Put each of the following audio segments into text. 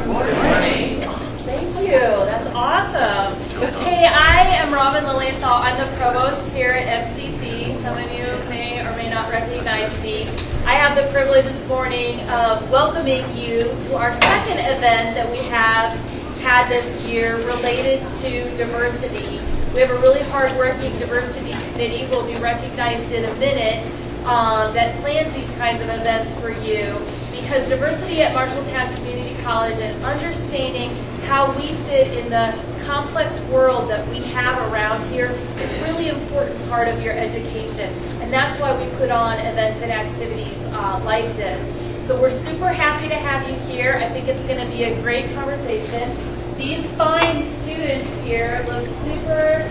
morning. Thank you. That's awesome. Hey, I am Robin Lilienthal. I'm the provost here at MCC. Some of you may or may not recognize me. I have the privilege this morning of welcoming you to our second event that we have had this year related to diversity. We have a really hard-working diversity committee who will be recognized in a minute that plans these kinds of events for you, because diversity at Marshalltown Community College and understanding how we fit in the complex world that we have around here is a really important part of your education. And that's why we put on events and activities like this. So we're super happy to have you here. I think it's going to be a great conversation. These fine students here look super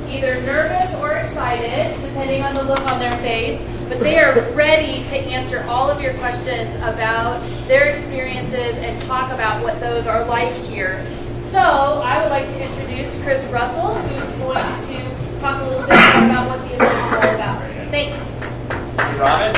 either nervous or excited, depending on the look on their face, but they are ready to answer all of your questions about their experiences and talk about what those are like here. So I would like to introduce Chris Russell, who's going to talk a little bit more about what the event is all about. Thanks. Thank you, Robin.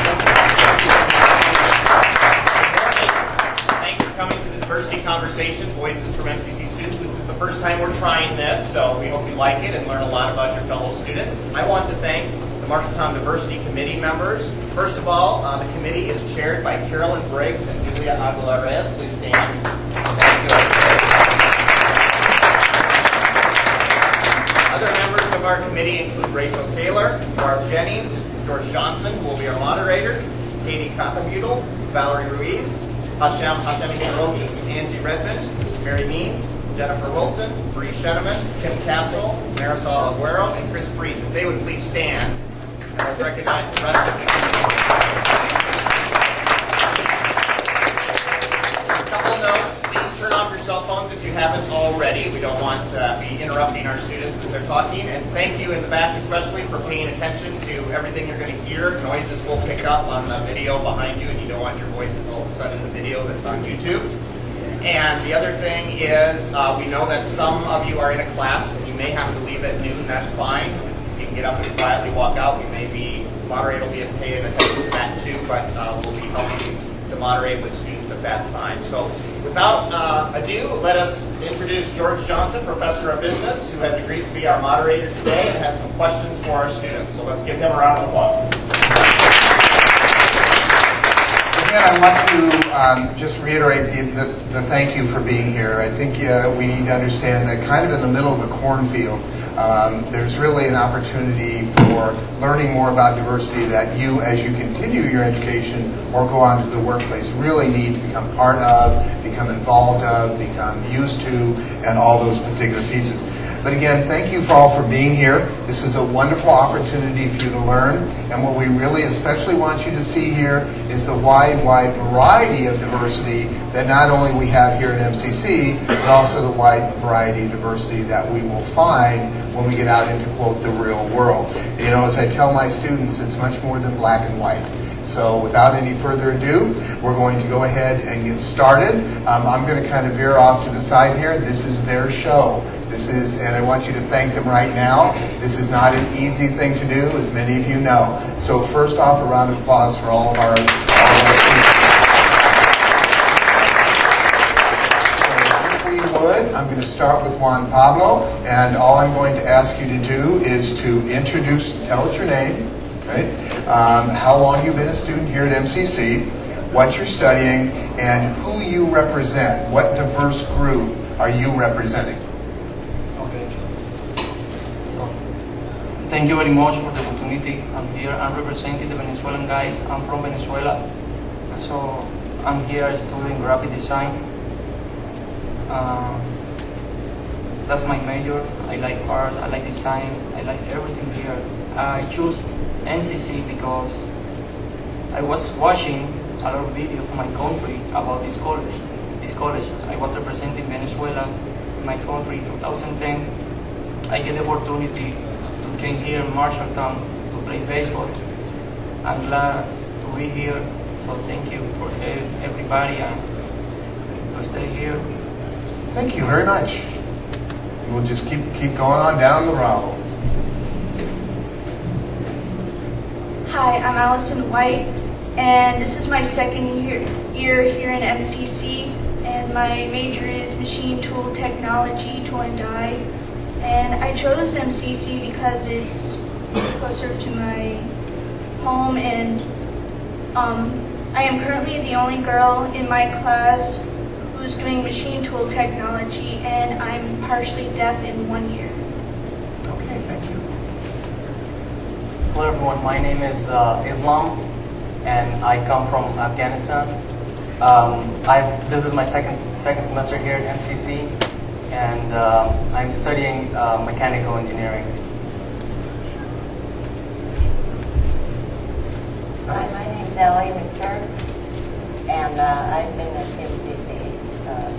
Thanks for coming to the Diversity Conversation, Voices from MCC Students. This is the first time we're trying this, so we hope you like it and learn a lot about your fellow students. I want to thank the Marshalltown Diversity Committee members. First of all, the committee is chaired by Carolyn Briggs and Julia Aguilar-Reyes. Please stand. Thank you. Other members of our committee include Rachel Taylor, Barb Jennings, George Johnson, who will be our moderator, Katie Kapamutel, Valerie Ruiz, Hashem Rogi, Angie Redmond, Mary Means, Jennifer Wilson, Bree Sheneman, Tim Capsule, Marisol Aguero, and Chris Breeze. If they would please stand, and let's recognize the rest of the committee. A couple of notes. Please turn off your cell phones if you haven't already. We don't want to be interrupting our students as they're talking. And thank you in the back especially for paying attention to everything you're going to hear. Noises will pick up on the video behind you, and you don't want your voices all of a sudden in the video that's on YouTube. And the other thing is, we know that some of you are in a class and you may have to leave at noon. That's fine. If you can get up and quietly walk out, moderator will be paying attention to that too, but we'll be helping to moderate with students at that time. So without ado, let us introduce George Johnson, Professor of Business, who has agreed to be our moderator today and has some questions for our students. So let's give him a round of applause. Again, I want to just reiterate the thank you for being here. I think we need to understand that kind of in the middle of a cornfield, there's really an opportunity for learning more about diversity that you, as you continue your education or go on to the workplace, really need to become part of, become involved of, become used to, and all those particular pieces. But again, thank you all for being here. This is a wonderful opportunity for you to learn. And what we really especially want you to see here is the wide variety of diversity that not only we have here at MCC, but also the wide variety of diversity that we will find when we get out into, quote, the real world. You know, as I tell my students, it's much more than black and white. So without any further ado, we're going to go ahead and get started. I'm going to kind of veer off to the side here. This is their show. And I want you to thank them right now. This is not an easy thing to do, as many of you know. So first off, a round of applause for all of our students. So if we would, I'm going to start with Juan Pablo, and all I'm going to ask you to do is to tell us your name, right? How long you've been a student here at MCC, what you're studying, and who you represent. What diverse group are you representing? Thank you very much for the opportunity. I'm here. I'm representing the Venezuelan guys. I'm from Venezuela. So I'm here studying graphic design. That's my major. I like art, I like design, I like everything here. I choose NCC because I was watching a lot of videos from my country about this college. I was representing Venezuela in my country in 2010. I get the opportunity came here in Marshalltown to play baseball. I'm glad to be here, so thank you for everybody and to stay here. Thank you very much. We'll just keep going on down the road. Hi, I'm Allison White, and this is my second year here in MCC. And and my major is machine tool technology, tool and die. And I chose MCC because it's closer to my home, and I am currently the only girl in my class who's doing machine tool technology, and I'm partially deaf in 1 ear. Okay, thank you. Hello everyone, my name is Islam and I come from Afghanistan. This is my second semester here at MCC, and I'm studying mechanical engineering. Hi, my name is Ellie McCurk, and I've been at MCC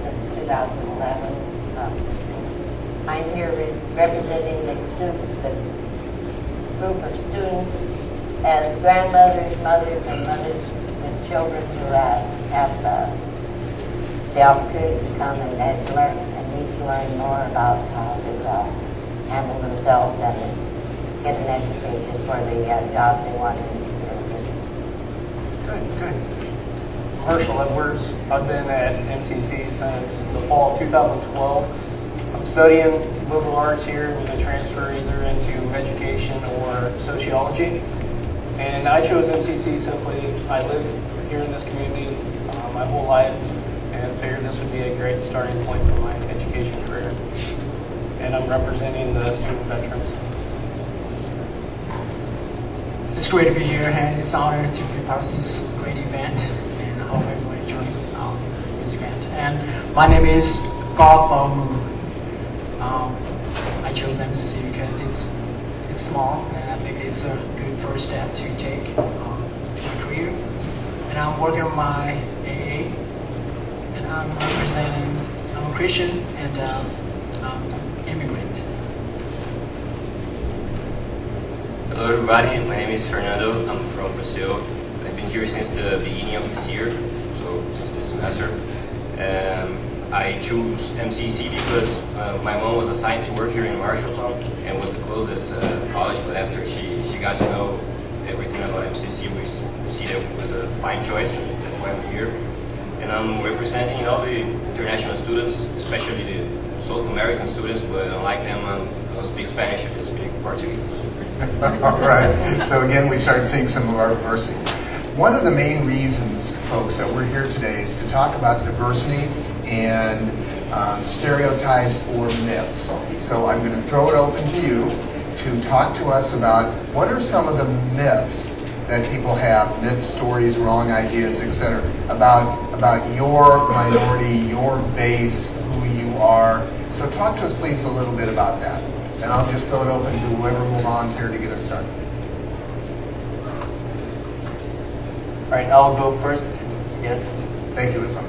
since 2011. I'm here representing the group of students as grandmothers, mothers, and mothers with children who have the opportunity to come and learn and need to learn more about how to handle themselves and get an education for the jobs they want in the future. Good. Marshall Edwards. I've been at MCC since the fall of 2012. I'm studying liberal arts here with a transfer either into education or sociology. And I chose MCC simply, I live here in this community my whole life and figured this would be a great starting point for my education career. And I'm representing the student veterans. It's great to be here, and it's an honor to be part of this great event, and I hope everyone enjoys this event. And my name is Garth Mu. I chose MCC because it's small, and I think it's a good first step to take to my career. And I'm working on my AA, and I'm a Christian and immigrant. Hello everybody, my name is Fernando. I'm from Brazil. I've been here since the beginning of this year, so since this semester. I chose MCC because my mom was assigned to work here in Marshalltown and was the closest college, but after she got to know everything about MCC, we see that it was a fine choice, and that's why I'm here. And I'm representing all the international students, especially the South American students, but unlike them, I don't speak Spanish, I just speak Portuguese. All right. So again, we started seeing some of our diversity. One of the main reasons, folks, that we're here today is to talk about diversity and stereotypes or myths. So I'm going to throw it open to you to talk to us about what are some of the myths that people have, myths, stories, wrong ideas, etc., about your minority, your base, who you are. So talk to us, please, a little bit about that. And I'll just throw it open to whoever will volunteer to get us started. All right, I'll go first. Yes. Thank you, Islam.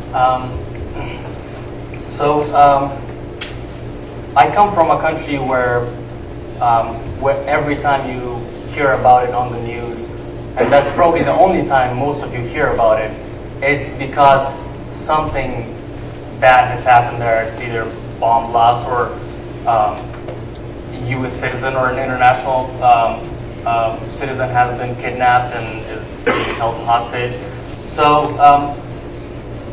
I come from a country where every time you hear about it on the news, and that's probably the only time most of you hear about it, it's because something bad has happened there. It's either bomb blast or U.S. citizen or an international citizen has been kidnapped and is being held hostage. So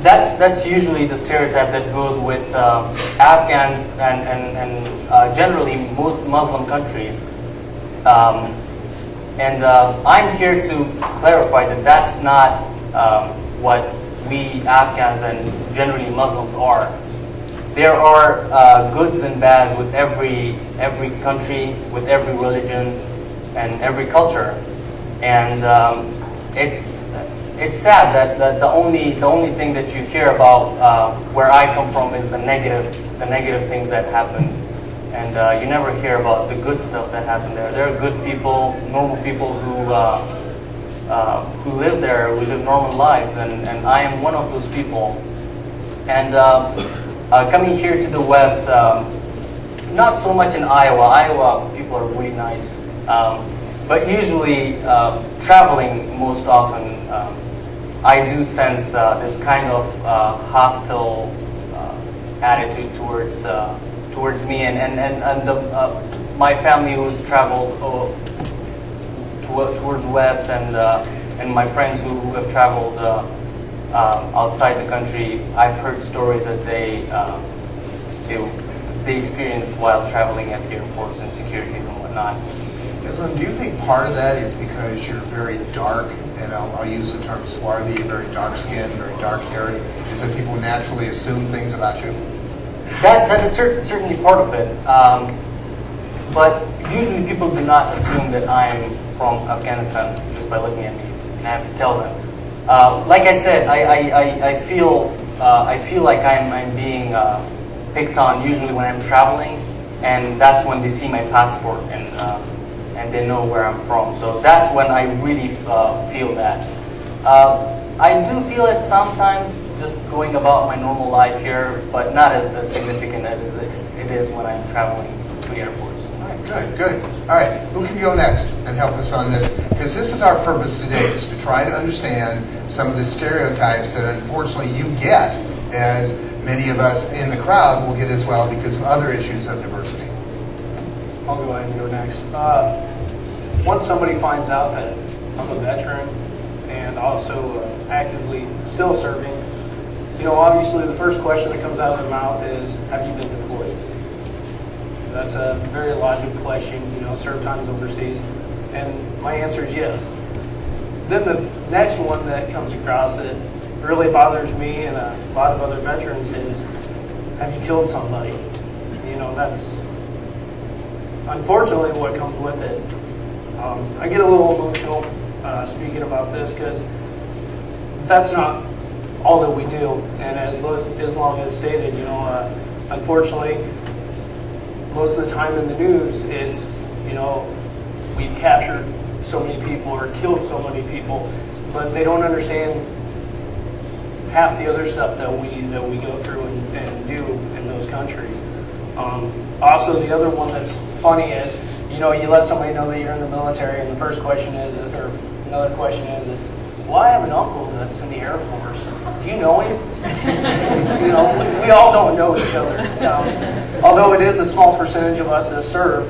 that's usually the stereotype that goes with Afghans and generally most Muslim countries. I'm here to clarify that that's not what we Afghans and generally Muslims are. There are goods and bads with every country, with every religion, and every culture, and it's sad that the only thing that you hear about where I come from is the negative things that happen, and you never hear about the good stuff that happened there. There are good people, normal people who live there, who live normal lives, and I am one of those people. And coming here to the West, not so much in Iowa. Iowa people are really nice. But usually, traveling most often, I do sense this kind of hostile attitude towards me and my family who's traveled towards West and my friends who have traveled outside the country, I've heard stories that they experience while traveling at airports and securities and whatnot. Islam, do you think part of that is because you're very dark, and I'll use the term swarthy, very dark-skinned, very dark-haired, is that people naturally assume things about you? That is certainly part of it. But usually people do not assume that I'm from Afghanistan just by looking at me, and I have to tell them. Like I said, I feel like I'm being picked on usually when I'm traveling, and that's when they see my passport and they know where I'm from. So that's when I really feel that. I do feel it sometimes just going about my normal life here, but not as significant as it is when I'm traveling to the airports. All right, good. All right, who can go next and help us on this? Because this is our purpose today, is to try to understand some of the stereotypes that unfortunately you get, as many of us in the crowd will get as well because of other issues of diversity. I'll go ahead and go next. Once somebody finds out that I'm a veteran and also actively still serving, obviously the first question that comes out of their mouth is, have you been deployed? That's a very logical question, served times overseas, and my answer is yes. Then the next one that comes across that really bothers me and a lot of other veterans is, have you killed somebody? That's unfortunately what comes with it. I get a little emotional speaking about this because that's not all that we do. And as Islam has stated, unfortunately, most of the time in the news, it's, we've captured so many people or killed so many people, but they don't understand half the other stuff that we go through and do in those countries. Also, the other one that's funny is, you let somebody know that you're in the military, and the first question is, or another question is, well, I have an uncle that's in the Air Force. Do you know him? We all don't know each other. Although it is a small percentage of us that serve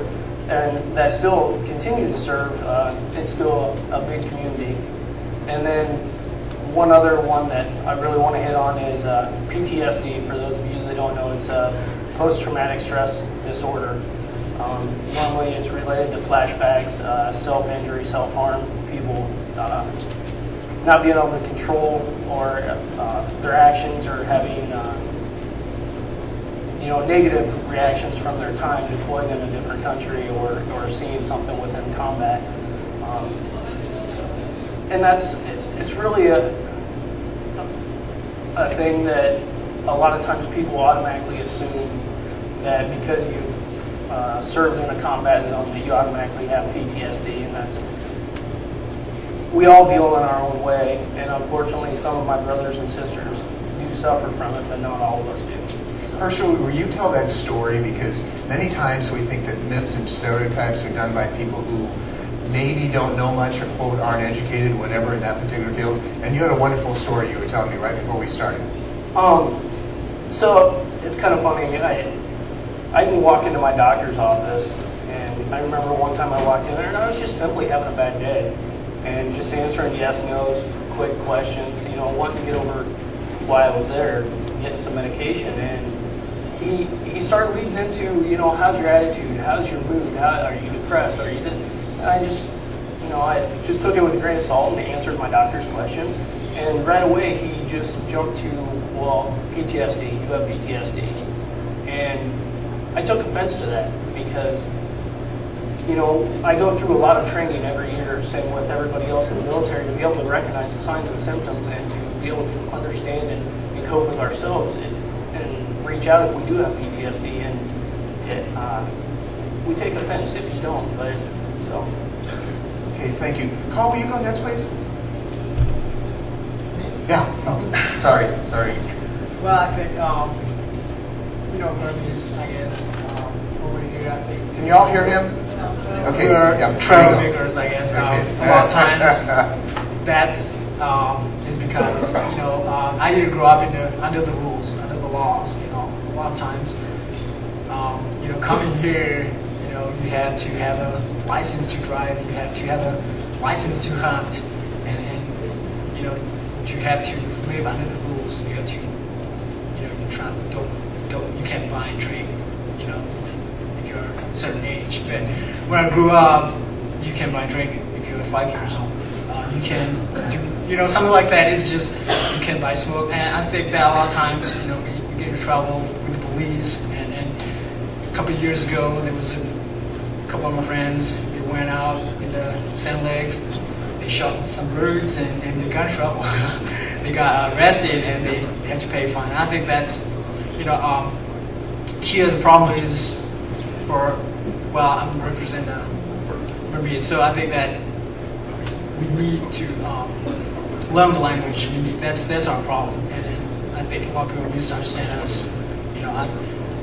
and that still continue to serve, it's still a big community. And then one other one that I really want to hit on is PTSD. For those of you that don't know, it's post-traumatic stress disorder. Normally it's related to flashbacks, self-injury, self-harm, people not being able to control or their actions, or having negative reactions from their time deployed in a different country, or seeing something within combat. And it's really a thing that a lot of times people automatically assume that because you served in a combat zone that you automatically have PTSD, and we all deal in our own way, and unfortunately some of my brothers and sisters do suffer from it, but not all of us do. Herschel, will you tell that story? Because many times we think that myths and stereotypes are done by people who maybe don't know much or, quote, aren't educated, whatever, in that particular field. And you had a wonderful story you were telling me right before we started. So it's kind of funny. I can walk into my doctor's office, and I remember one time I walked in there and I was just simply having a bad day, and just answering yes, no's, quick questions, wanting to get over why I was there, getting some medication. And he started leading into, how's your attitude? How's your mood? Are you depressed? Are you? And I just took it with a grain of salt and answered my doctor's questions. And right away he just jumped to, well, PTSD. You have PTSD. And I took offense to that because, I go through a lot of training every year, same with everybody else in the military, to be able to recognize the signs and symptoms and to be able to understand and cope with ourselves and reach out if we do have PTSD. And we take offense if you don't. But so. Okay, thank you. Carl, will you go next, please? Yeah. Oh, sorry. Well, I think, Burmese, I guess, over here, I think. Can you all hear him? Okay. We're yeah, troublemakers, I guess. Okay. A lot of times, that's is because I didn't grow up under the rules, under the laws. A lot of times, coming here, you have to have a license to drive, you have to have a license to hunt, and you have to live under the rules. You have to, you can't buy and drink, if you're a certain age. But when I grew up, you can buy and drink if you're 5 years old. You can do, something like that. It's just, you can buy smoke. And I think that a lot of times, you get into trouble with the police. And a couple of years ago, there was a couple of my friends, they went out in the Sand Lakes, they shot some birds, and they got in trouble. They got arrested, and they had to pay a fine. I think that's, here the problem is I'm representing Burmese, so I think that we need to learn the language. That's our problem, and I think a lot of people misunderstand us.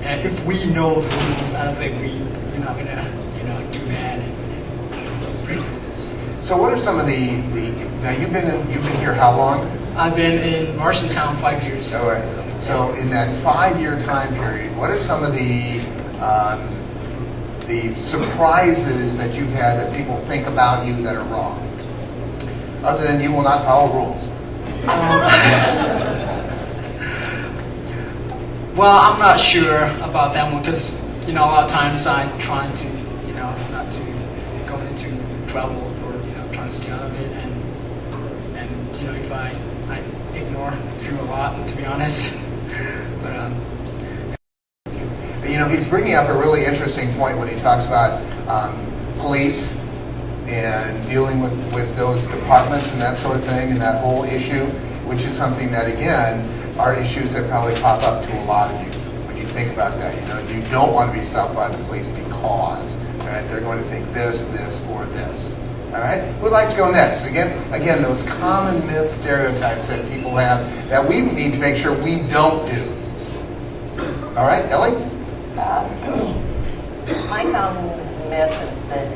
And if we know the rules, I don't think we're not gonna do that and break the rules. So what are some of now you've been here how long? I've been in Marshalltown 5 years. All right. So in that 5-year time period, what are some of the surprises that you've had that people think about you that are wrong? Other than you will not follow rules. Well, I'm not sure about that one because, a lot of times I'm trying to, not to go into trouble or, trying to stay out of it. And if I ignore through a lot, to be honest. But, he's bringing up a really interesting point when he talks about police and dealing with those departments and that sort of thing and that whole issue, which is something that, again, are issues that probably pop up to a lot of you when you think about that. You don't want to be stopped by the police because, right, they're going to think this, or this. All right? Who'd like to go next? Again, those common myths, stereotypes that people have that we need to make sure we don't do. All right, Ellie? My common myth is that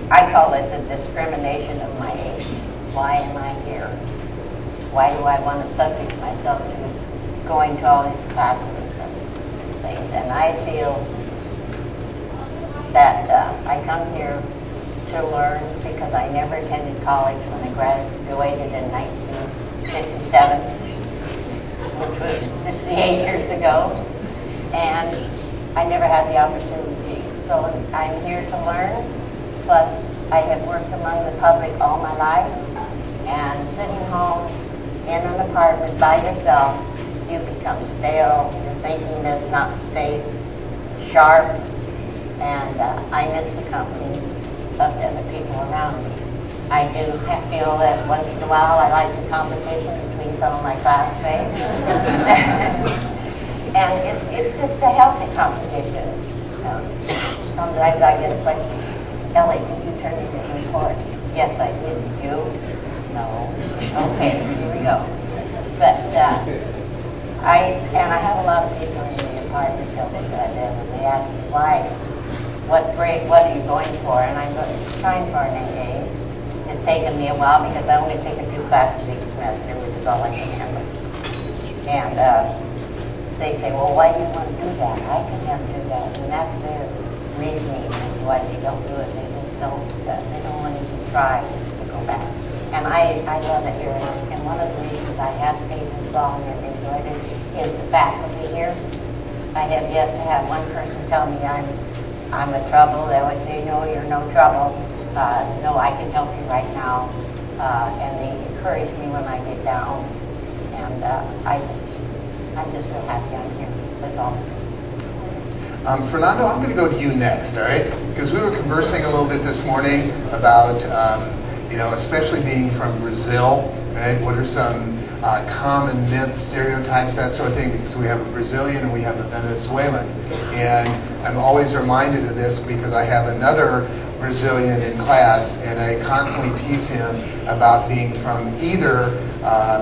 I call it the discrimination of my age. Why am I here? Why do I want to subject myself to going to all these classes and things? And I feel that I come here to learn because I never attended college when I graduated in 1957, which was 58 years ago, and I never had the opportunity. So I'm here to learn, plus I have worked among the public all my life, and sitting home in an apartment by yourself, you become stale, your thinking does not stay sharp, and I miss the company of the other people around me. I do feel that once in a while I like the competition between some of my classmates. And it's a healthy competition. Sometimes I get a question, Ellie, did you turn in your report? Yes, I did. You? No. Okay, here we go. But I have a lot of people in the apartment building that I live, and they ask me why, what are you going for? And I'm trying for an AA. It's taken me a while because I only take a few classes each semester, which is all I can handle. And they say, well, why do you want to do that? I can never do that. And that's their reasoning as why they don't do it. They just don't, they don't want to even try to go back. And I love it here. And one of the reasons I have stayed this long and enjoyed it is the faculty here. I have yet to have one person tell me I'm a trouble. They always say, no, you're no trouble. No, I can help you right now. And they encourage me when I get down. And I'm just real happy I'm here. That's all. Fernando, I'm going to go to you next, all right? Because we were conversing a little bit this morning about, especially being from Brazil, right? What are some common myths, stereotypes, that sort of thing? Because we have a Brazilian and we have a Venezuelan. And I'm always reminded of this because I have another Brazilian in class, and I constantly tease him about being from either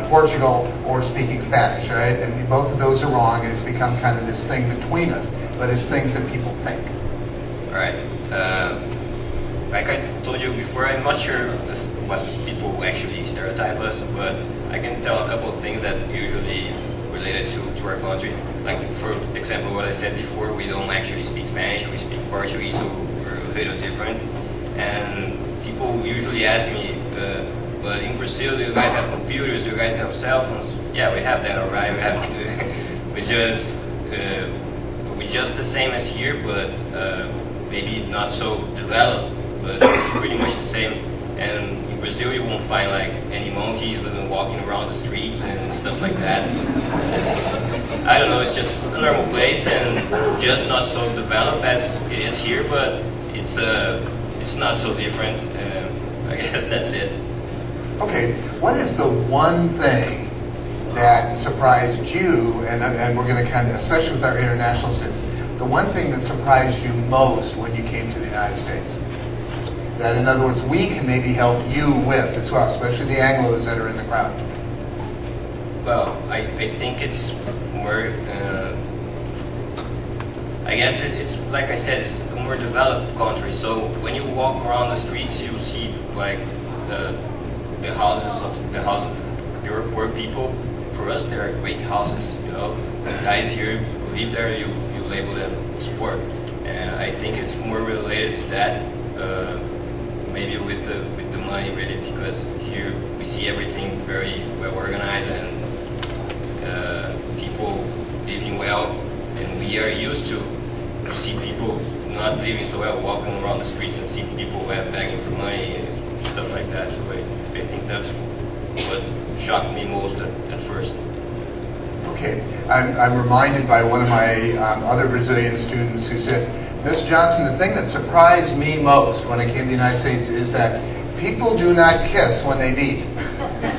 Portugal or speaking Spanish, right? And both of those are wrong, and it's become kind of this thing between us. But it's things that people think. All right. Like I told you before, I'm not sure what people actually stereotype us, but I can tell a couple of things that usually related to our country. Like, for example, what I said before, we don't actually speak Spanish, we speak Portuguese, so we're a little different. And people usually ask me, But in Brazil, do you guys have computers? Do you guys have cell phones? Yeah, we have that, all right. We have we're just the same as here, but maybe not so developed. But it's pretty much the same. And in Brazil, you won't find like any monkeys walking around the streets and stuff like that. I don't know. It's just a normal place and just not so developed as it is here, but it's not so different. I guess that's it. Okay, what is the one thing that surprised you, and we're going to kind of, especially with our international students, the one thing that surprised you most when you came to the United States? That, in other words, we can maybe help you with as well, especially the Anglos that are in the crowd. Well, I think it's more, I guess it's like I said, it's a more developed country. So when you walk around the streets, you see like the houses of your poor people. For us, they're great houses. You know, the guys here who live there, you label them as poor, and I think it's more related to that. Maybe with the money, really, because here we see everything very well organized and people living well, and we are used to see people not living so well, walking around the streets and see people begging for money and stuff like that. So I think that's what shocked me most at first. Okay, I'm reminded by one of my other Brazilian students who said, Ms. Johnson, the thing that surprised me most when I came to the United States is that people do not kiss when they meet.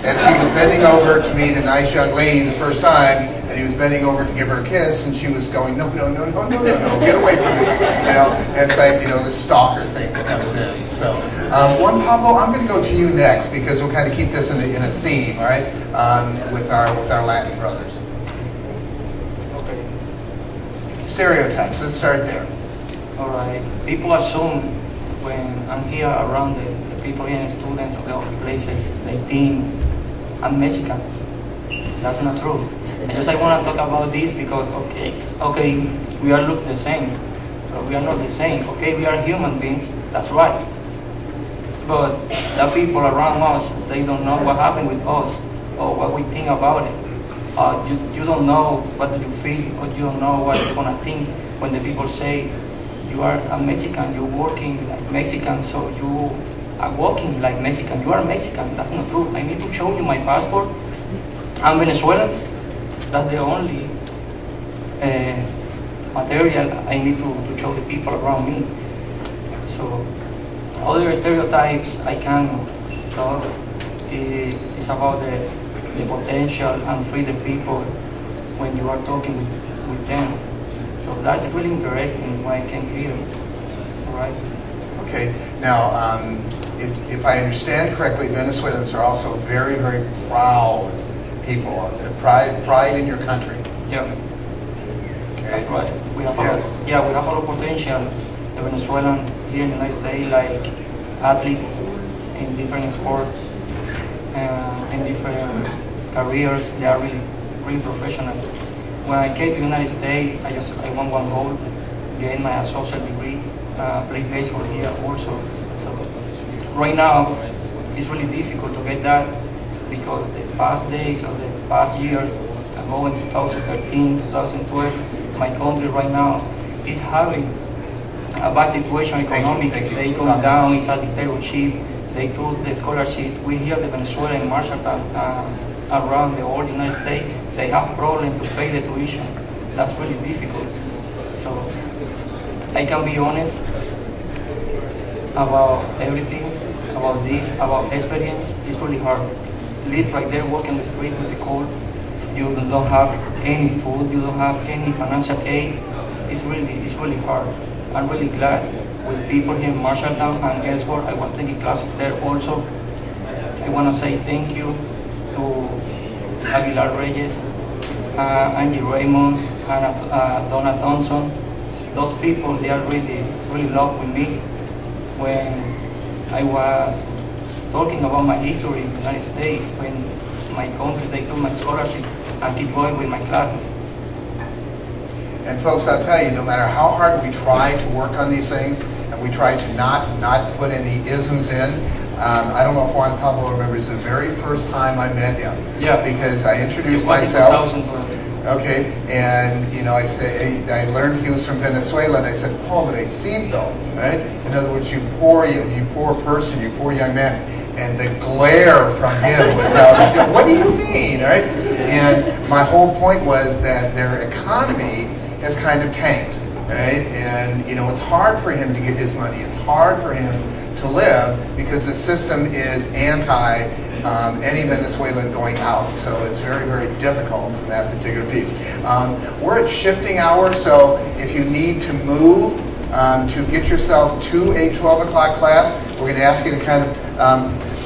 As he was bending over to meet a nice young lady the first time, and he was bending over to give her a kiss, and she was going, no, get away from me. You know, it's like, this stalker thing that comes in. So, Juan Pablo, I'm going to go to you next because we'll kind of keep this in a theme, all right, with our Latin brothers. Okay. Stereotypes. Let's start there. All right. People assume when I'm here around the people here, students of the other places, they think I'm Mexican. That's not true. I want to talk about this because, okay, we all look the same, but we are not the same. Okay, we are human beings. That's right. But the people around us, they don't know what happened with us or what we think about it. You don't know what do you feel, or you don't know what you're gonna think when the people say, you are a Mexican, you're working like Mexican, so you are walking like Mexican. You are Mexican. That's not true. I need to show you my passport. I'm Venezuelan. That's the only material I need to show the people around me. So other stereotypes I can talk is about the potential and freedom people when you are talking with them. So that's really interesting when I came here, all right? Okay, now, if I understand correctly, Venezuelans are also very, very proud people. Pride in your country. Yeah, Okay. that's right. We have Yes. we have a lot of potential. The Venezuelan here in the United States, like athletes in different sports, in different careers, they are really professional. When I came to the United States, I won one goal, gained my associate degree, played baseball here also. So right now, it's really difficult to get that because the past days or the past years, ago in 2013, 2012, my country right now is having a bad situation economically. Thank you. They going down, it's a dictatorship. They took the scholarship. We hear the Venezuelan and Marshalltown around the whole United States, they have problems to pay the tuition. That's really difficult. So I can be honest about everything, about this, about experience. It's really hard. Live right there, walk in the street with the cold. You don't have any food. You don't have any financial aid. It's really hard. I'm really glad with people here in Marshalltown and elsewhere. I was taking classes there also. I want to say thank you to Aguilar Reyes, Angie Raymond, and Donna Thompson. Those people, they are really love with me. When I was talking about my history in the United States, when my country, they took my scholarship and keep going with my classes. And folks, I'll tell you, no matter how hard we try to work on these things, and we try to not put any isms in, I don't know if Juan Pablo remembers the very first time I met him. Yeah. Because I introduced It was in myself. 2012. Okay, and I learned he was from Venezuela, and I said, pobrecito, right? In other words, you poor person, you poor young man. And the glare from him was out. What do you mean, right? And my whole point was that their economy has kind of tanked, right? And it's hard for him to get his money. It's hard for him to live because the system is anti any Venezuelan going out. So it's very, very difficult from that particular piece. We're at shifting hour, so if you need to move to get yourself to a 12 o'clock class, we're going to ask you to kind of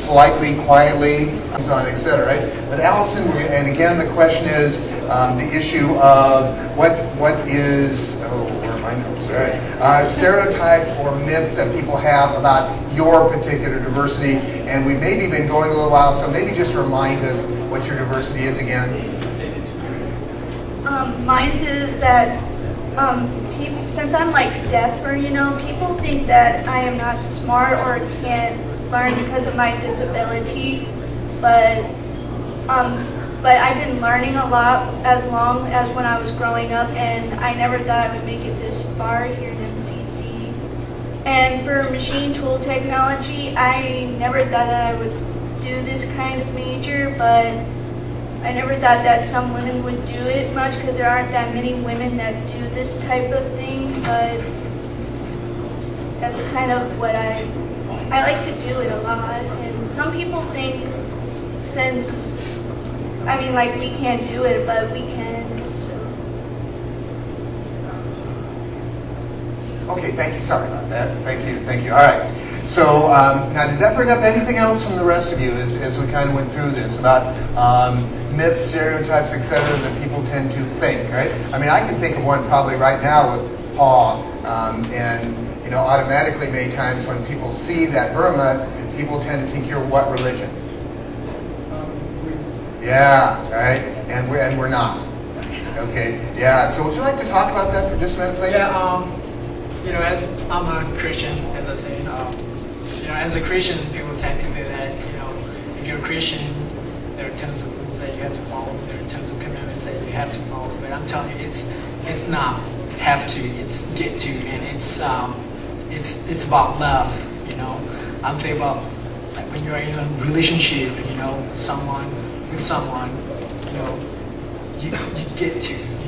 politely, quietly, on, etc. Right? But Allison, and again, the question is the issue of what is, where are my notes? All right, stereotype or myths that people have about your particular diversity. And we've maybe been going a little while, so maybe just remind us what your diversity is again. Mine is that people, since I'm like deafer, people think that I am not smart or can't learn because of my disability, but I've been learning a lot as long as when I was growing up, and I never thought I would make it this far here in MCC. And for machine tool technology, I never thought that I would do this kind of major, but I never thought that some women would do it much because there aren't that many women that do this type of thing, but that's kind of what I like to do it a lot. And some people think we can't do it, but we can, so. Okay, thank you. Sorry about that. Thank you. All right. So now, did that bring up anything else from the rest of you as we kind of went through this about myths, stereotypes, etc., that people tend to think, right? I mean, I can think of one probably right now with Paul, and automatically many times when people see that Burma, people tend to think you're what religion? Yeah, right? And we're not. Okay, yeah. So would you like to talk about that for just a minute, please? Yeah, I'm a Christian, as I say. As a Christian, people tend to think that, if you're a Christian, there are tons of rules that you have to follow. There are tons of commandments that you have to follow. But I'm telling you, it's not have to. It's get to, and it's about love. I'm thinking about like when you're in a relationship, someone, you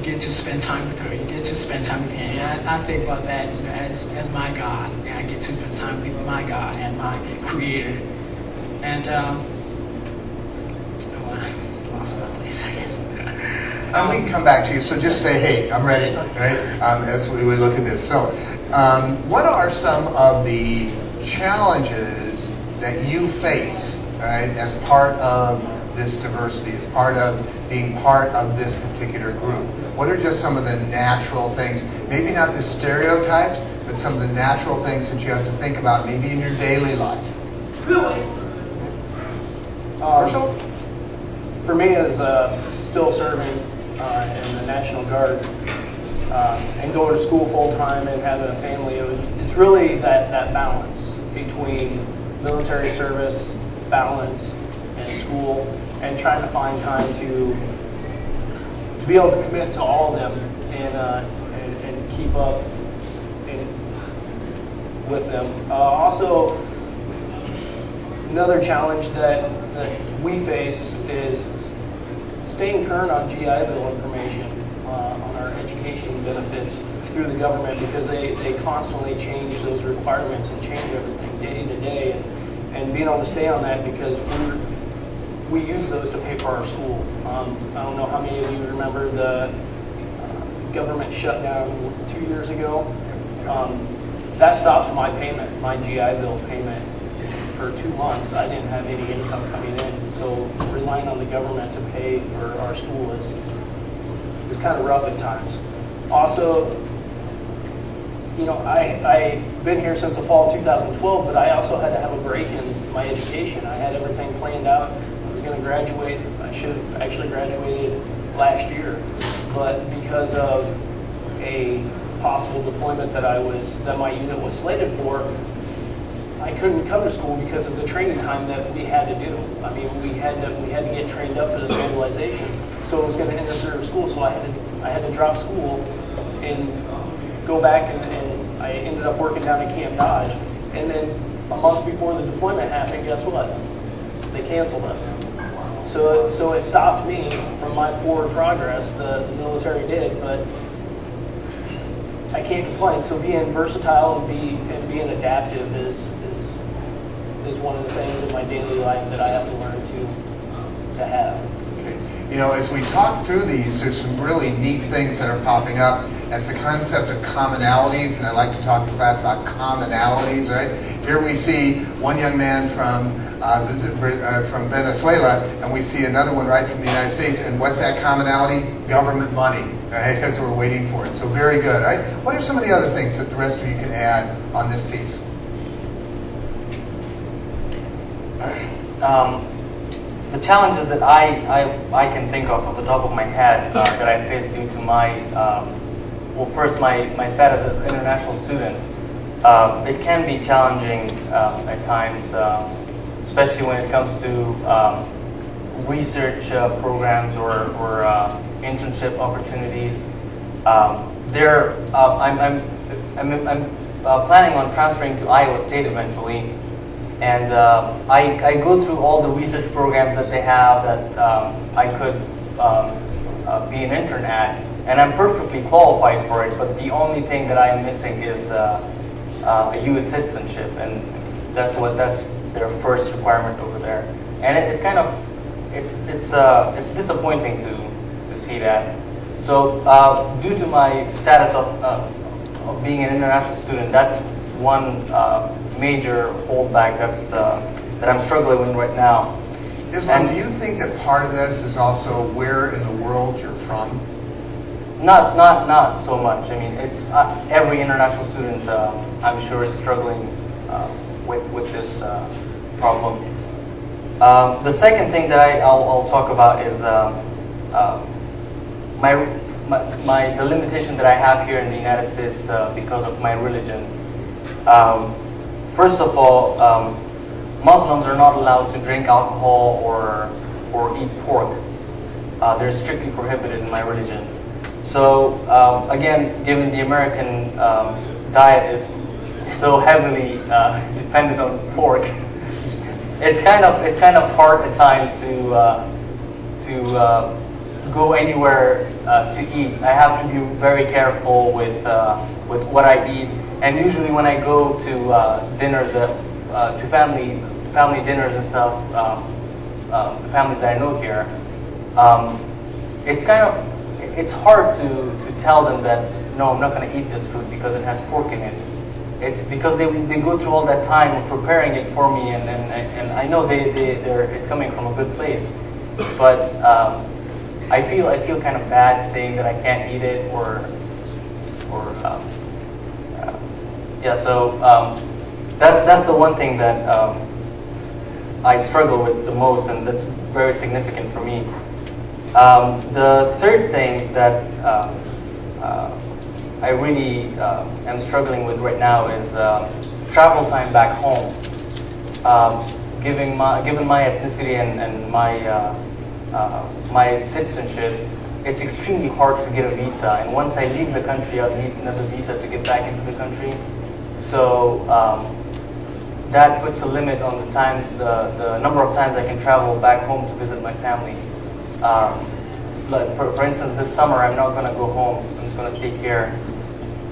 get to spend time with her. You get to spend time with him. And I think about that, as my God, and I get to spend time with my God and my Creator. And I lost that place, I guess. We can come back to you. So just say, "Hey, I'm ready." Right? As we look at this. So, what are some of the challenges that you face, right, as part of this diversity, as part of being part of this particular group? What are just some of the natural things, maybe not the stereotypes, but some of the natural things that you have to think about maybe in your daily life? Herschel? For me, as still serving in the National Guard and going to school full-time and having a family, it's really that balance between military service, balance, and school, and trying to find time to be able to commit to all of them and keep up with them. Also, another challenge that we face is staying current on GI Bill information on our education benefits through the government, because they constantly change those requirements and change everything day to day, and being able to stay on that because we use those to pay for our school. I don't know how many of you remember the government shutdown 2 years ago. That stopped my payment, my GI Bill payment. For 2 months, I didn't have any income coming in, so relying on the government to pay for our school is kind of rough at times. Also, I've been here since the fall of 2012, but I also had to have a break in my education. I had everything planned out. I was going to graduate. I should have actually graduated last year, but because of a possible deployment that my unit was slated for, I couldn't come to school because of the training time that we had to do. I mean, we had to get trained up for this mobilization, so it was going to interfere with school. So I had to drop school and go back, and I ended up working down at Camp Dodge. And then a month before the deployment happened, guess what? They canceled us. So it stopped me from my forward progress. The military did, but I can't complain. So being versatile and being adaptive is one of the things in my daily life that I have to learn to have. Okay. You know, as we talk through these, there's some really neat things that are popping up. That's the concept of commonalities, and I like to talk to class about commonalities, right? Here we see one young man from Venezuela, and we see another one right from the United States, and what's that commonality? Government money, right? That's what we're waiting for. So very good, right? What are some of the other things that the rest of you can add on this piece? The challenges that I can think of the top of my head that I faced due to my first my status as an international student, it can be challenging at times, especially when it comes to research programs or internship opportunities. I'm planning on transferring to Iowa State eventually. And I go through all the research programs that they have that I could be an intern at, and I'm perfectly qualified for it, but the only thing that I'm missing is a U.S. citizenship, and that's their first requirement over there. And it's disappointing to see that. So due to my status of being an international student, that's one major holdback that I'm struggling with right now. Islam, do you think that part of this is also where in the world you're from? Not so much. I mean, it's every international student I'm sure is struggling with this problem. The second thing that I'll talk about is the limitation that I have here in the United States because of my religion. First of all, Muslims are not allowed to drink alcohol or eat pork. They're strictly prohibited in my religion. So again, given the American diet is so heavily dependent on pork, it's kind of hard at times to go anywhere to eat. I have to be very careful with what I eat. And usually when I go to dinners, to family dinners and stuff, the families that I know here, it's hard to tell them that no, I'm not going to eat this food because it has pork in it. It's because they go through all that time of preparing it for me, and I know it's coming from a good place, but I feel kind of bad saying that I can't eat it yeah, so that's the one thing that I struggle with the most, and that's very significant for me. The third thing that I really am struggling with right now is travel time back home. Given my ethnicity and my citizenship, it's extremely hard to get a visa. And once I leave the country, I'll need another visa to get back into the country. So that puts a limit on the number of times I can travel back home to visit my family. Like for instance, this summer I'm not going to go home. I'm just going to stay here.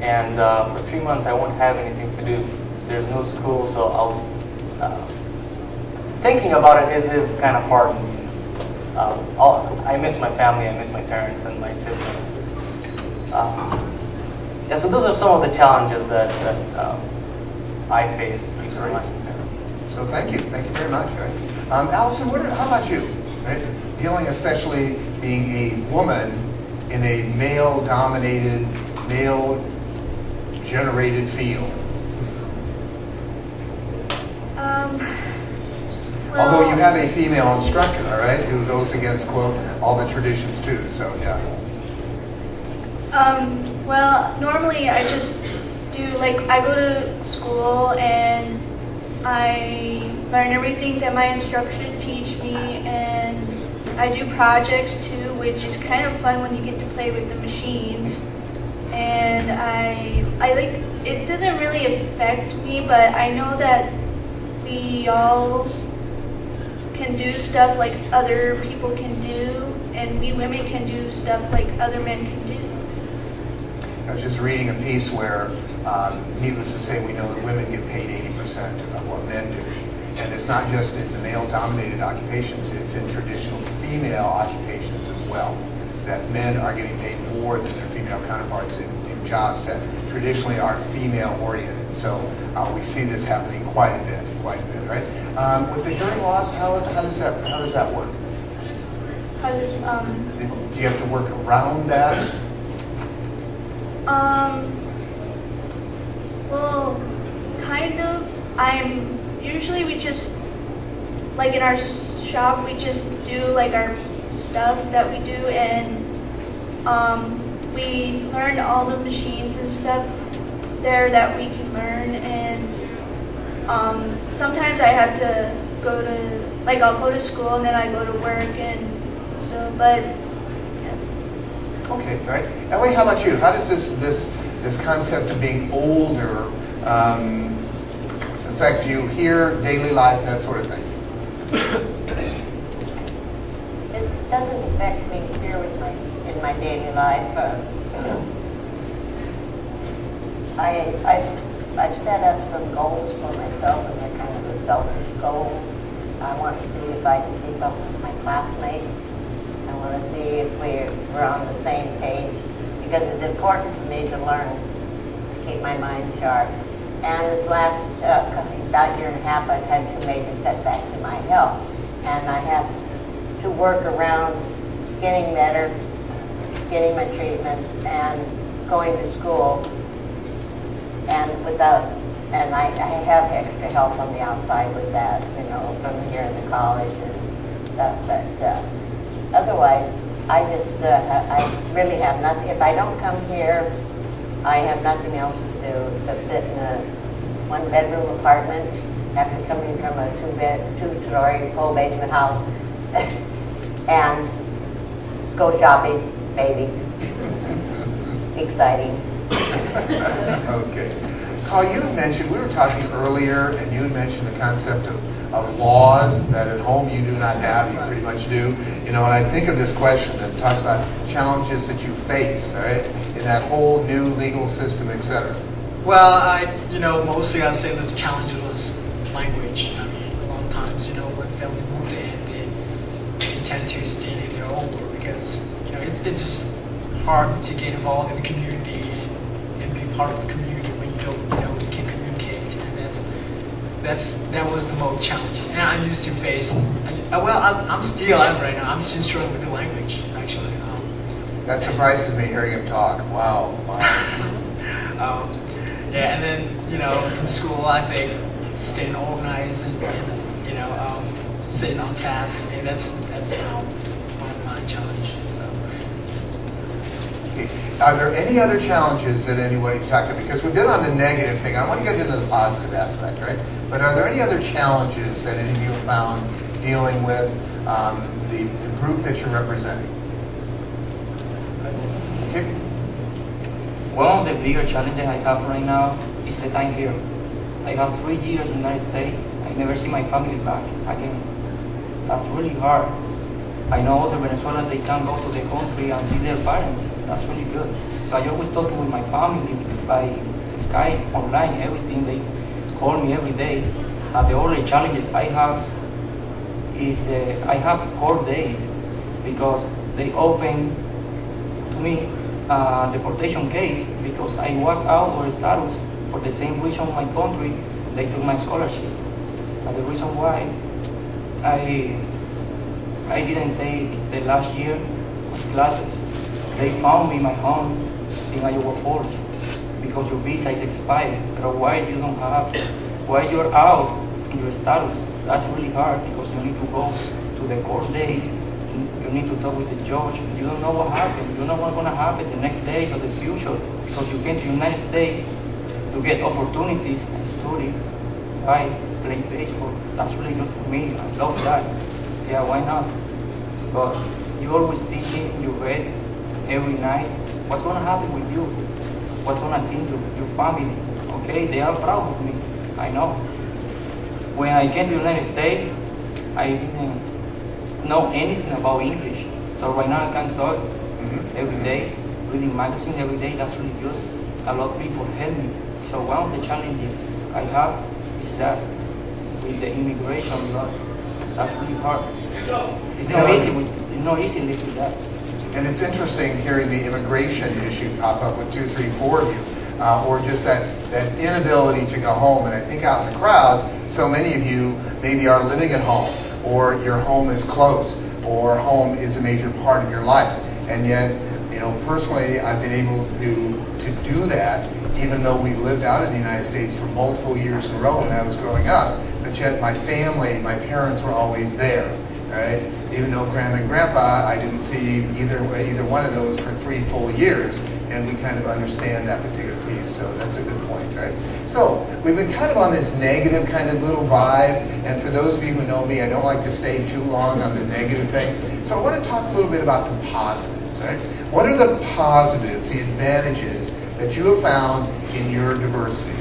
And for 3 months I won't have anything to do. There's no school, so thinking about it is kind of hard. I miss my family, I miss my parents and my siblings. Yeah, so those are some of the challenges that I face. That's great. So thank you very much. Right? Allison, how about you? Right? Dealing, especially being a woman in a male-dominated, male-generated field. Although you have a female instructor, all right, who goes against, quote, all the traditions too, so yeah. Well, normally I just do, I go to school and I learn everything that my instructor teach me, and I do projects too, which is kind of fun when you get to play with the machines. And I like, it doesn't really affect me, but I know that we all can do stuff like other people can do, and we women can do stuff like other men can do. I was just reading a piece where, needless to say, we know that women get paid 80% of what men do. And it's not just in the male-dominated occupations, it's in traditional female occupations as well. That men are getting paid more than their female counterparts in jobs that traditionally are female-oriented. So we see this happening quite a bit, right? With the hearing loss, how does that work? How does, Do you have to work around that? well, kind of. Usually we just, like in our shop, we just do like our stuff that we do, and we learn all the machines and stuff there that we can learn, and sometimes I have to go to, like I'll go to school and then I go to work, and so, but that's Okay, all right. Ellie, how about you? How does this concept of being older affect you here, daily life, that sort of thing? It doesn't affect me here in my daily life. I've set up some goals for myself, and they're kind of a selfish goal. I want to see if I can keep up with my classmates. I want to see if we're on the same page, because it's important for me to learn, to keep my mind sharp. And this last about year and a half, I've had 2 major setbacks in my health, and I have to work around getting better, getting my treatments, and going to school. And I have extra help on the outside with that, you know, from here in the college and stuff. But otherwise, I really have nothing. If I don't come here, I have nothing else to do except sit in a 1-bedroom apartment after coming from a 2-story full basement house and go shopping, maybe. Exciting. Okay. Carl, you had mentioned, we were talking earlier, and you had mentioned the concept of laws that at home you do not have, you pretty much do. You know, and I think of this question that talks about challenges that you face, right, in that whole new legal system, etc. Well, mostly I'd say the challenge was language. I mean, a lot of times, when family moved in, they intend to stay in their own world because, it's just hard to get involved in the community and be part of the community when you don't, you can communicate. And that was the most challenging. And I used to face, I'm right now. I'm still struggling with the language, actually. That surprises me hearing him talk. Wow. Yeah, and then, in school, I think staying organized and staying on task, and that's one of my challenges. So. Okay. Are there any other challenges that anybody talked about? Because we've been on the negative thing. I want to get into the positive aspect, right? But are there any other challenges that any of you have found dealing with the group that you're representing? Okay. One of the bigger challenges I have right now is the time here. I have 3 years in the United States. I never see my family back again. That's really hard. I know other Venezuelans, they can go to the country and see their parents. That's really good. So I always talk with my family by Skype, online, everything. They call me every day. The only challenges I have is I have court days because they open to me deportation case because I was out of status for the same reason my country, they took my scholarship. And the reason why I didn't take the last year of classes, they found me my home in Iowa Falls because your visa is expired. But why you don't have, why you're out in your status, that's really hard because you need to go to the court days. You need to talk with the judge. You don't know what happened. You don't know what's going to happen the next days or the future because you came to the United States to get opportunities and study, right? play baseball. That's really good for me. I love that. Yeah, why not? But you're always thinking in your bed every night, what's gonna happen with you? What's gonna think your family? Okay, they are proud of me. I know. When I came to the United States, I didn't know anything about English. So right now I can talk every day, reading magazines every day. That's really good. A lot of people help me. So one of the challenges I have is that with the immigration law, that's really hard. It's not easy. It's not easy living with that. And it's interesting hearing the immigration issue pop up with 2, 3, 4 of you, or just that inability to go home. And I think out in the crowd, so many of you maybe are living at home, or your home is close, or home is a major part of your life. And yet, personally, I've been able to do that, even though we lived out in the United States for multiple years in a row when I was growing up. But yet my family, my parents were always there, right? Even though Grandma and Grandpa, I didn't see either one of those for 3 full years, and we kind of understand that particular piece. So that's a good point, right? So we've been kind of on this negative kind of little vibe, and for those of you who know me, I don't like to stay too long on the negative thing. So I want to talk a little bit about the positives, right? What are the positives, the advantages that you have found in your diversity?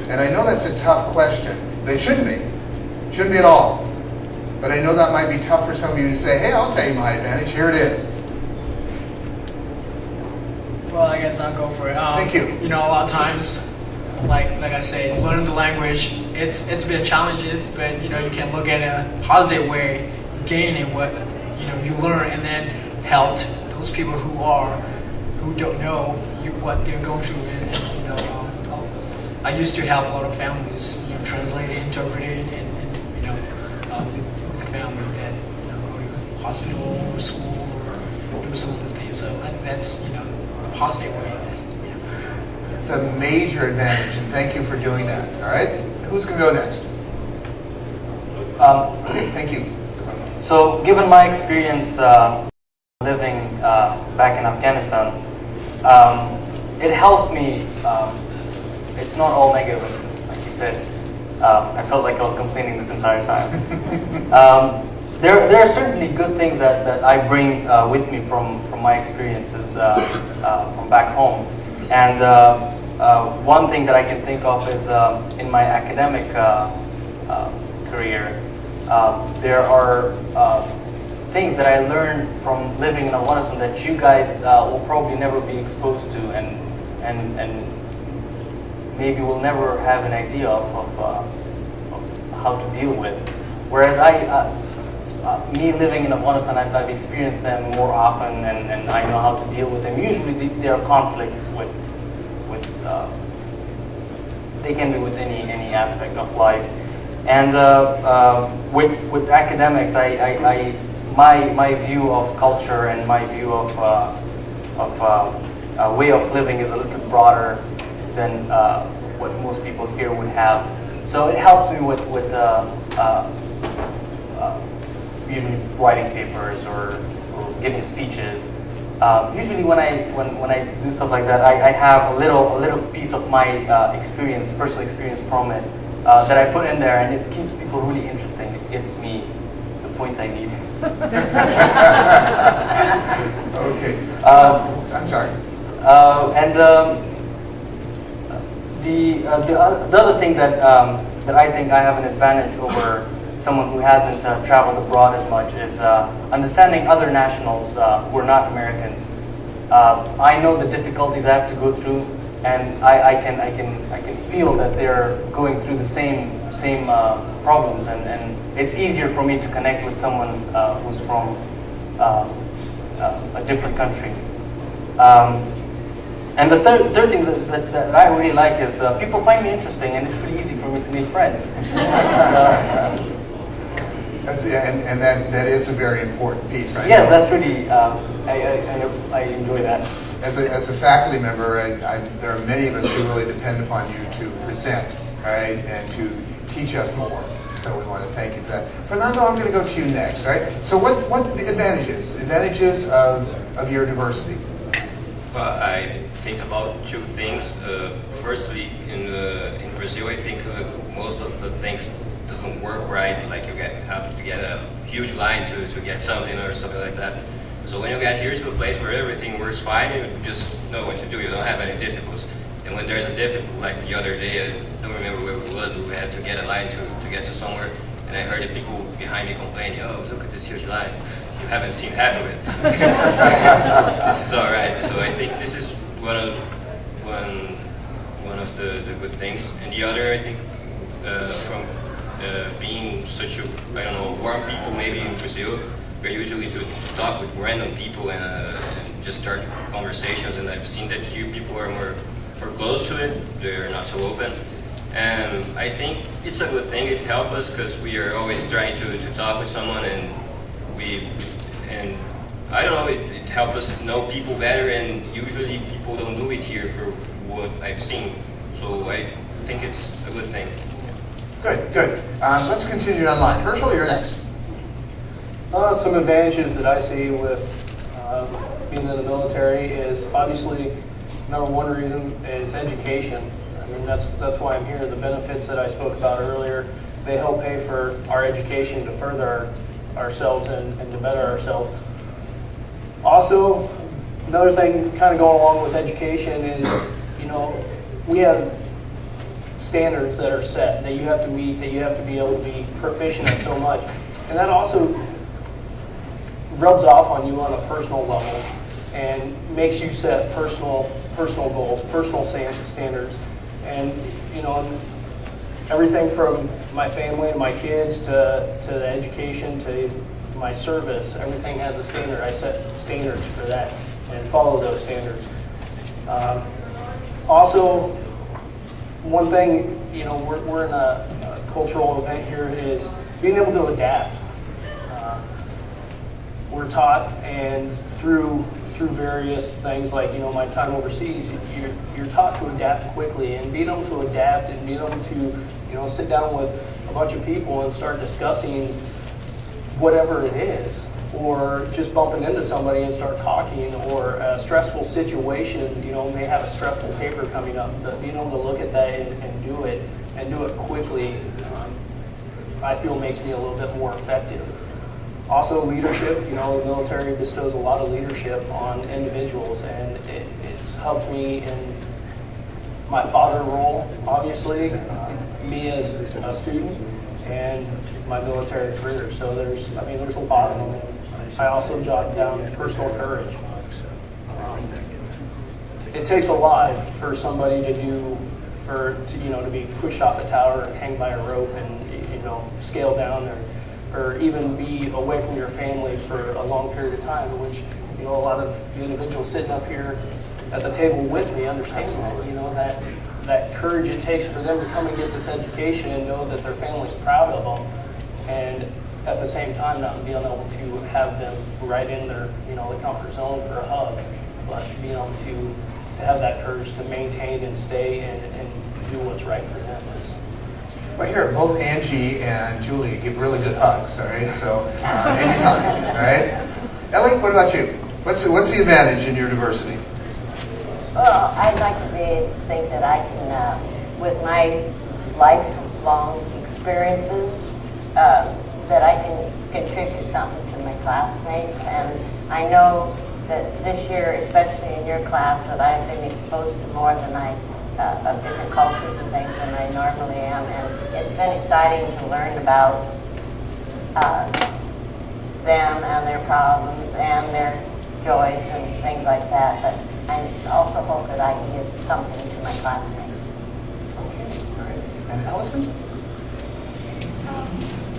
And I know that's a tough question, but it shouldn't be. It shouldn't be at all. But I know that might be tough for some of you to say, hey, I'll tell you my advantage. Here it is. Well, I guess I'll go for it. Thank you. A lot of times, like I say, learning the language, it's been challenging, but you can look at it a positive way, gaining what you learn, and then helped those people who don't know what they're going through. And I used to help a lot of families, translating, interpreting, and with the family that go to hospital or school or do some of the things. So that's a positive way. It's a major advantage, and thank you for doing that. All right, who's going to go next? Okay, thank you. So, given my experience living back in Afghanistan, it helps me. It's not all negative, like you said. I felt like I was complaining this entire time. There are certainly good things that I bring with me from my experiences from back home. And one thing that I can think of is in my academic career, there are things that I learned from living in Afghanistan that you guys will probably never be exposed to, and maybe will never have an idea of how to deal with. Whereas me living in Afghanistan, I've experienced them more often, and I know how to deal with them. Usually there are conflicts with they can be with any aspect of life. And with academics, my view of culture and my view of way of living is a little broader than what most people here would have. So it helps me with usually writing papers or giving speeches. Usually when I do stuff like that, I have a little piece of my experience, personal experience from it, that I put in there, and it keeps people really interesting. It gives me the points I need. Okay. I'm sorry. The other thing that I think I have an advantage over someone who hasn't traveled abroad as much is understanding other nationals who are not Americans. I know the difficulties I have to go through, and I can feel that they're going through the same problems, and it's easier for me to connect with someone who's from a different country. And the third thing that I really like is people find me interesting, and it's really easy for me to make friends. And that is a very important piece. I yes, know. That's really, I enjoy that. As a faculty member, there are many of us who really depend upon you to present, right, and to teach us more. So we want to thank you for that. Fernando, I'm going to go to you next, right? So what the advantages of your diversity? Well, I think about two things. Firstly, in Brazil, I think most of the things doesn't work right. Like you have to get a huge line to get something or something like that. So when you get here to a place where everything works fine, you just know what to do. You don't have any difficulties. And when there's a difficulty, like the other day, I don't remember where it was, we had to get a line to get to somewhere. And I heard the people behind me complaining, "Oh, look at this huge line. You haven't seen half of it." This is all right. So I think this is one of the good things. And the other, I think, from being such a, I don't know, warm people maybe in Brazil, we're usually to talk with random people and just start conversations. And I've seen that here people are more close to it. They're not so open. And I think it's a good thing. It helps us because we are always trying to talk with someone, and I don't know, it helps us know people better, and usually people don't do it here for what I've seen. So I think it's a good thing. Good, good. Let's continue online. Herschel, you're next. Some advantages that I see with being in the military is obviously number one reason is education. I mean, that's why I'm here. The benefits that I spoke about earlier, they help pay for our education to further ourselves and to better ourselves. Also, another thing kind of going along with education is, we have standards that are set that you have to meet, that you have to be able to be proficient at so much. And that also rubs off on you on a personal level and makes you set personal goals, personal standards. And, everything from my family and my kids to the education to my service, everything has a standard. I set standards for that and follow those standards. Also, one thing, we're in a cultural event here is being able to adapt. We're taught, and through various things like my time overseas, you're taught to adapt quickly, and being able to adapt and being able to sit down with a bunch of people and start discussing whatever it is, or just bumping into somebody and start talking, or a stressful situation, may have a stressful paper coming up, but being able to look at that and do it quickly, I feel makes me a little bit more effective. Also, leadership. The military bestows a lot of leadership on individuals, and it's helped me in my father role, obviously, me as a student, and my military career. So there's a lot of them. I also jotted down personal courage. It takes a lot for somebody to be pushed off a tower and hang by a rope and scale down or even be away from your family for a long period of time, which a lot of the individuals sitting up here at the table with me understand that. That courage it takes for them to come and get this education and know that their family's proud of them, and at the same time not being able to have them right in their the comfort zone for a hug, but being able to have that courage to maintain and stay and do what's right for them. Well, here, both Angie and Julie give really good hugs, all right? So, anytime, all right? Ellie, what about you? What's the advantage in your diversity? Well, I'd like to think that I can, with my lifelong experiences, that I can contribute something to my classmates. And I know that this year, especially in your class, that I've been exposed to more than of different cultures and things than I normally am. And it's been exciting to learn about them and their problems and their joys and things like that. But I also hope that I can give something to my classmates. Okay, all right. And Allison?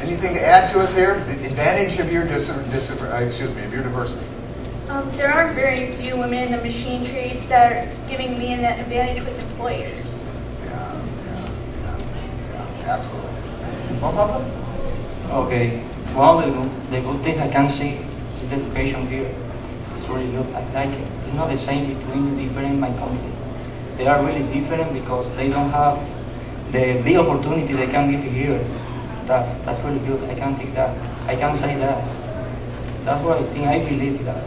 Anything to add to us here? The advantage of your diversity. There are very few women in the machine trades that are giving me an advantage with employers. Yeah, absolutely. Well, Papa? Okay, one of the good things I can see is the education here. It's really good. I like it. It's not the same between the different in my country. They are really different because they don't have the big opportunity they can give here. That's really good. I can think that. I can say that. That's what I think. I believe that.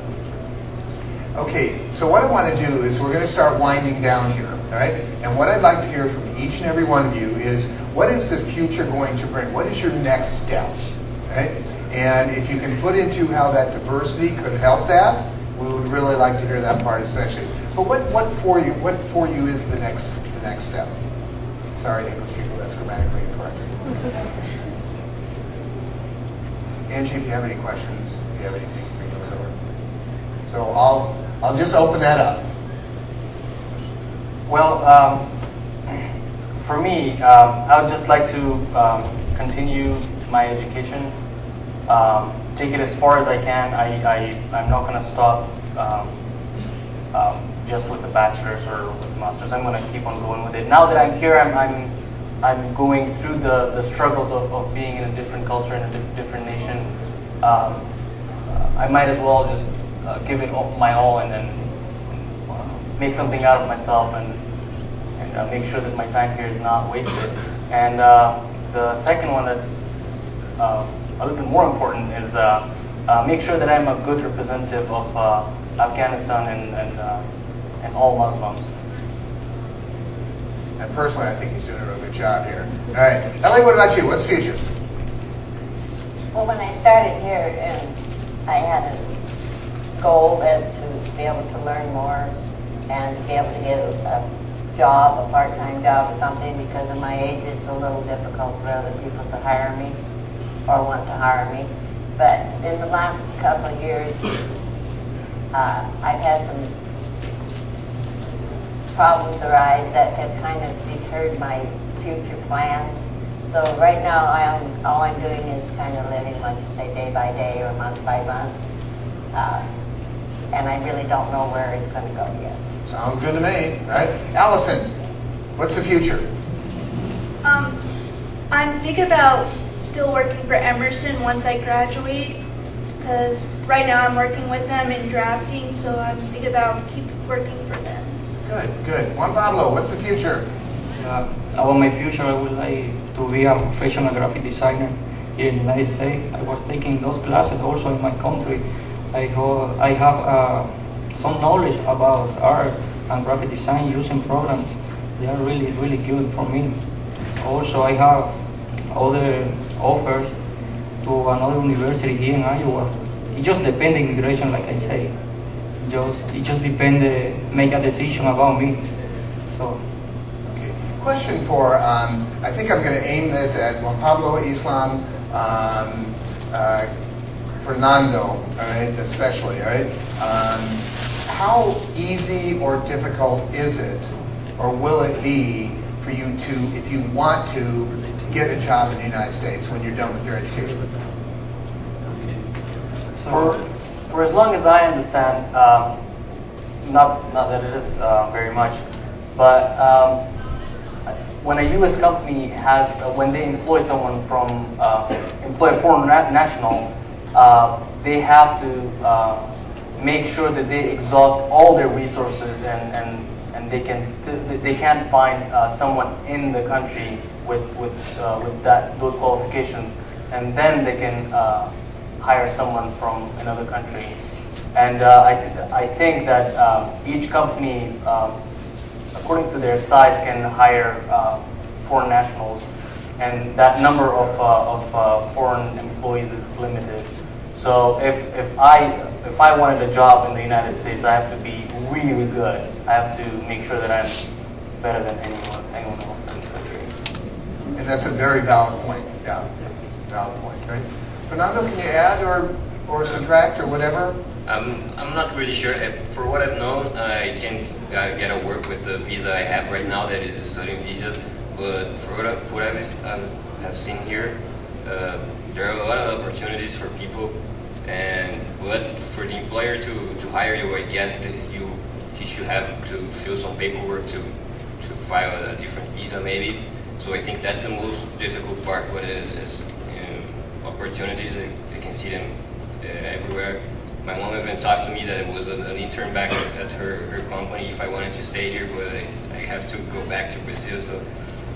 Okay, so what I want to do is we're going to start winding down here, all right? And what I'd like to hear from each and every one of you is, what is the future going to bring? What is your next step, right? And if you can put into how that diversity could help that, we would really like to hear that part especially. But what for you is the next step? Sorry, English people, that's grammatically incorrect. Angie, if you have any questions, if you have anything, bring those over. So I'll just open that up. Well, for me, I would just like to continue my education, take it as far as I can. I'm not going to stop just with the bachelor's or with the master's. I'm going to keep on going with it. Now that I'm here, I'm going through the struggles of being in a different culture, in a different nation. I might as well just give it my all and then make something out of myself and make sure that my time here is not wasted. And the second one that's a little bit more important is make sure that I'm a good representative of Afghanistan and all Muslims. And personally, I think he's doing a real good job here. All right, Ellie, what about you? What's the future? Well, when I started here, I had a goal as to be able to learn more and to be able to get a job, a part-time job or something, because of my age it's a little difficult for other people to hire me or want to hire me. But in the last couple of years, I've had some problems arise that have kind of deterred my future plans. So right now, all I'm doing is kind of living, like you say, day by day or month by month. And I really don't know where it's going to go yet. Sounds good to me, right? Allison, what's the future? I'm thinking about still working for Emerson once I graduate, because right now I'm working with them in drafting, so I'm thinking about keep working for them. Good. Juan Pablo, what's the future? About my future, I would like to be a professional graphic designer here in the United States. I was taking those classes also in my country. I have some knowledge about art and graphic design using programs. They are really, really good for me. Also, I have other offers to another university here in Iowa. It just depends on immigration, like I say. It just depends, make a decision about me. So. Okay. Question for, I think I'm going to aim this at Juan Pablo, Islam, Fernando, all right, especially, all right? How easy or difficult is it, or will it be for you to, if you want to, get a job in the United States when you're done with your education? For as long as I understand, not that it is very much, but when a U.S. company has, when they employ someone from, employ a foreign national, they have to make sure that they exhaust all their resources and they can't find someone in the country with those qualifications, and then they can hire someone from another country. And I think that each company, according to their size, can hire foreign nationals, and that number of foreign employees is limited. So if I wanted a job in the United States, I have to be really good. I have to make sure that I'm better than anyone else in the country. And that's a very valid point. Yeah, valid point, right? Fernando, can you add or subtract or whatever? I'm not really sure. For what I've known, I can get a work with the visa I have right now, that is a studying visa. But for what I've seen here, there are a lot of opportunities for people. But for the employer to hire you, I guess that he should have to fill some paperwork to file a different visa maybe. So I think that's the most difficult part. But as opportunities, I can see them everywhere. My mom even talked to me that it was an intern back at her company if I wanted to stay here, but I have to go back to Brazil. So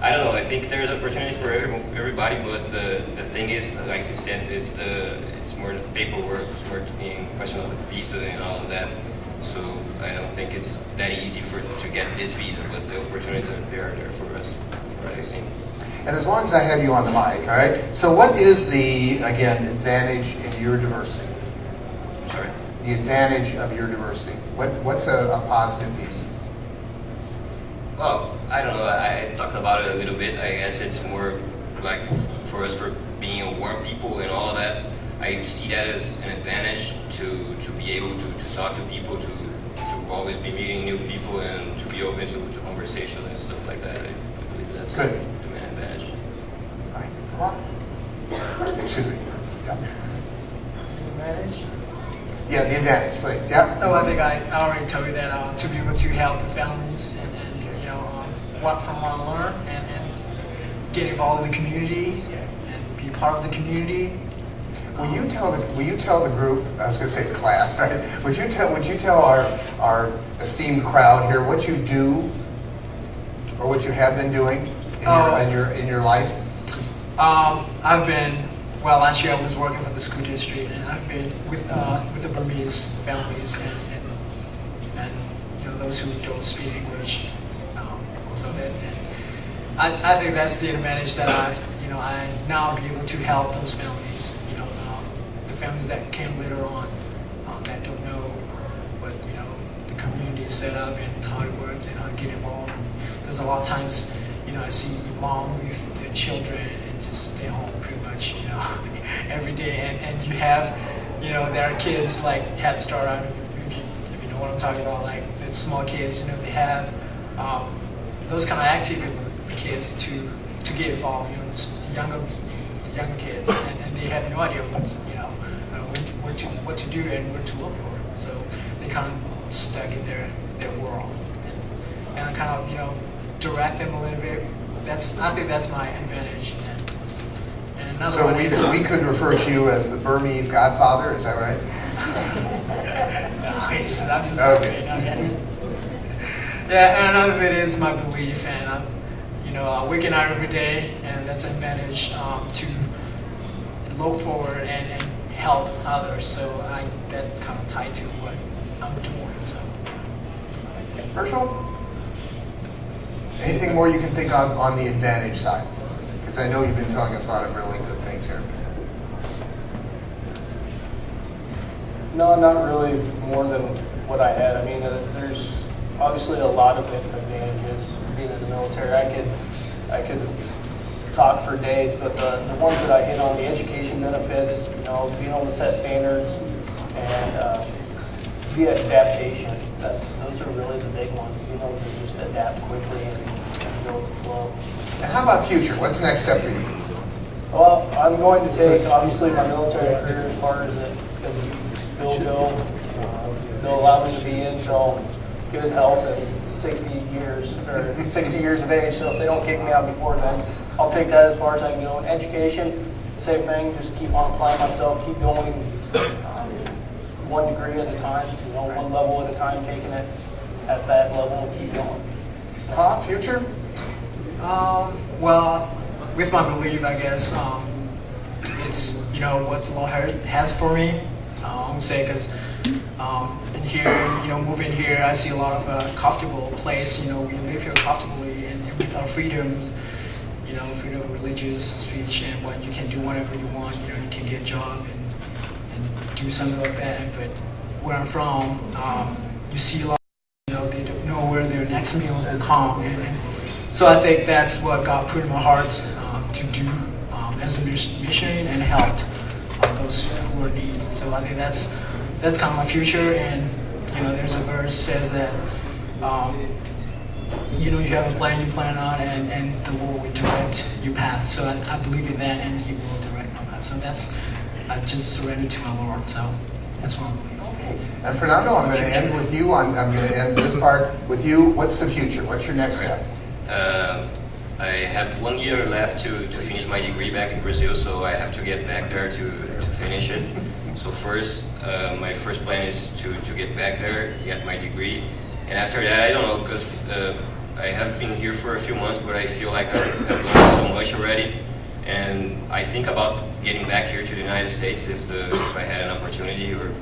I don't know. I think there's opportunities for everybody, but the thing is, like you said, it's more the paperwork, it's more in question of the visa and all of that. So I don't think it's that easy to get this visa, but the opportunities are there for us. Right. And as long as I have you on the mic, all right? So what is the, again, advantage in your diversity? Sorry? The advantage of your diversity. What's a positive piece? Well, I don't know. I talked about it a little bit. I guess it's more like for us for being a warm people and all of that. I see that as an advantage to be able to talk to people, to always be meeting new people, and to be open to conversation and stuff like that. I believe that's Good. the main advantage. All right. Come on. Excuse me. Yeah. Advantage? Yeah, the advantage, please. Yeah. No, I think I already told you that to be able to help the families and what from what I learn and get involved in the community and be part of the community. Will you tell the group? I was going to say the class, right? Would you tell our esteemed crowd here what you do or what you have been doing in your life? Last year I was working for the school district, and I've been with the Burmese families and those who don't speak English. Also, I think that's the advantage that I now be able to help those families. The families that came later on that don't know what the community is set up and how it works and how to get involved. Because a lot of times, I see mom with their children and just stay home pretty much, every day. And you have, there are kids like Head Start. If you know what I'm talking about, like the small kids, they have those kind of activities with the kids to get involved. The younger kids, and they have no idea what to do and what to look for. So they kind of stuck in their world, and I kind of direct them a little bit. I think that's my advantage. And another So one, we could refer to you as the Burmese Godfather. Is that right? I'm just Okay. Yeah, and another bit is my belief, and I'm waking out every day, and that's an advantage to look forward and help others. So that kind of tied to what I'm doing. So. Herschel? Anything more you can think of on the advantage side? Because I know you've been telling us a lot of really good things here. No, not really more than what I had. I mean, there's obviously a lot of advantages being in the military. I could talk for days, but the ones that I hit on, the education benefits, being able to set standards, and the adaptation. Those are really the big ones. Being able to just adapt quickly and go with the flow. And how about future? What's the next step for you? Well, I'm going to take obviously my military career as far as it'll go. They'll allow me to be until good health and 60 years of age. So if they don't kick me out before then, I'll take that as far as I can go. In education, same thing. Just keep on applying myself, keep going one degree at a time, one level at a time, taking it at that level and keep going. Future? With my belief, I guess it's what the Lord has for me. I'm gonna say because in here, moving here, I see a lot of a comfortable place. We live here comfortably and with our freedoms. Freedom of religious speech and what you can do whatever you want. You can get a job and do something like that. But where I'm from, you see a lot. They don't know where their next meal will come, and so I think that's what God put in my heart to do as a mission and help those who are in need. So I think that's kind of my future. And there's a verse says that you have a plan you plan on, and the Lord will direct your path. So I believe in that, and He will direct my path. So I just surrender to my Lord. So that's what I believe. Okay. And Fernando, I'm going to end with you. I'm going to end this part with you. What's the future? What's your next step? I have 1 year left to finish my degree back in Brazil, so I have to get back there to finish it. So first, my first plan is to get back there, get my degree. And after that, I don't know, because I have been here for a few months, but I feel like I've learned so much already. And I think about getting back here to the United States if I had an opportunity, or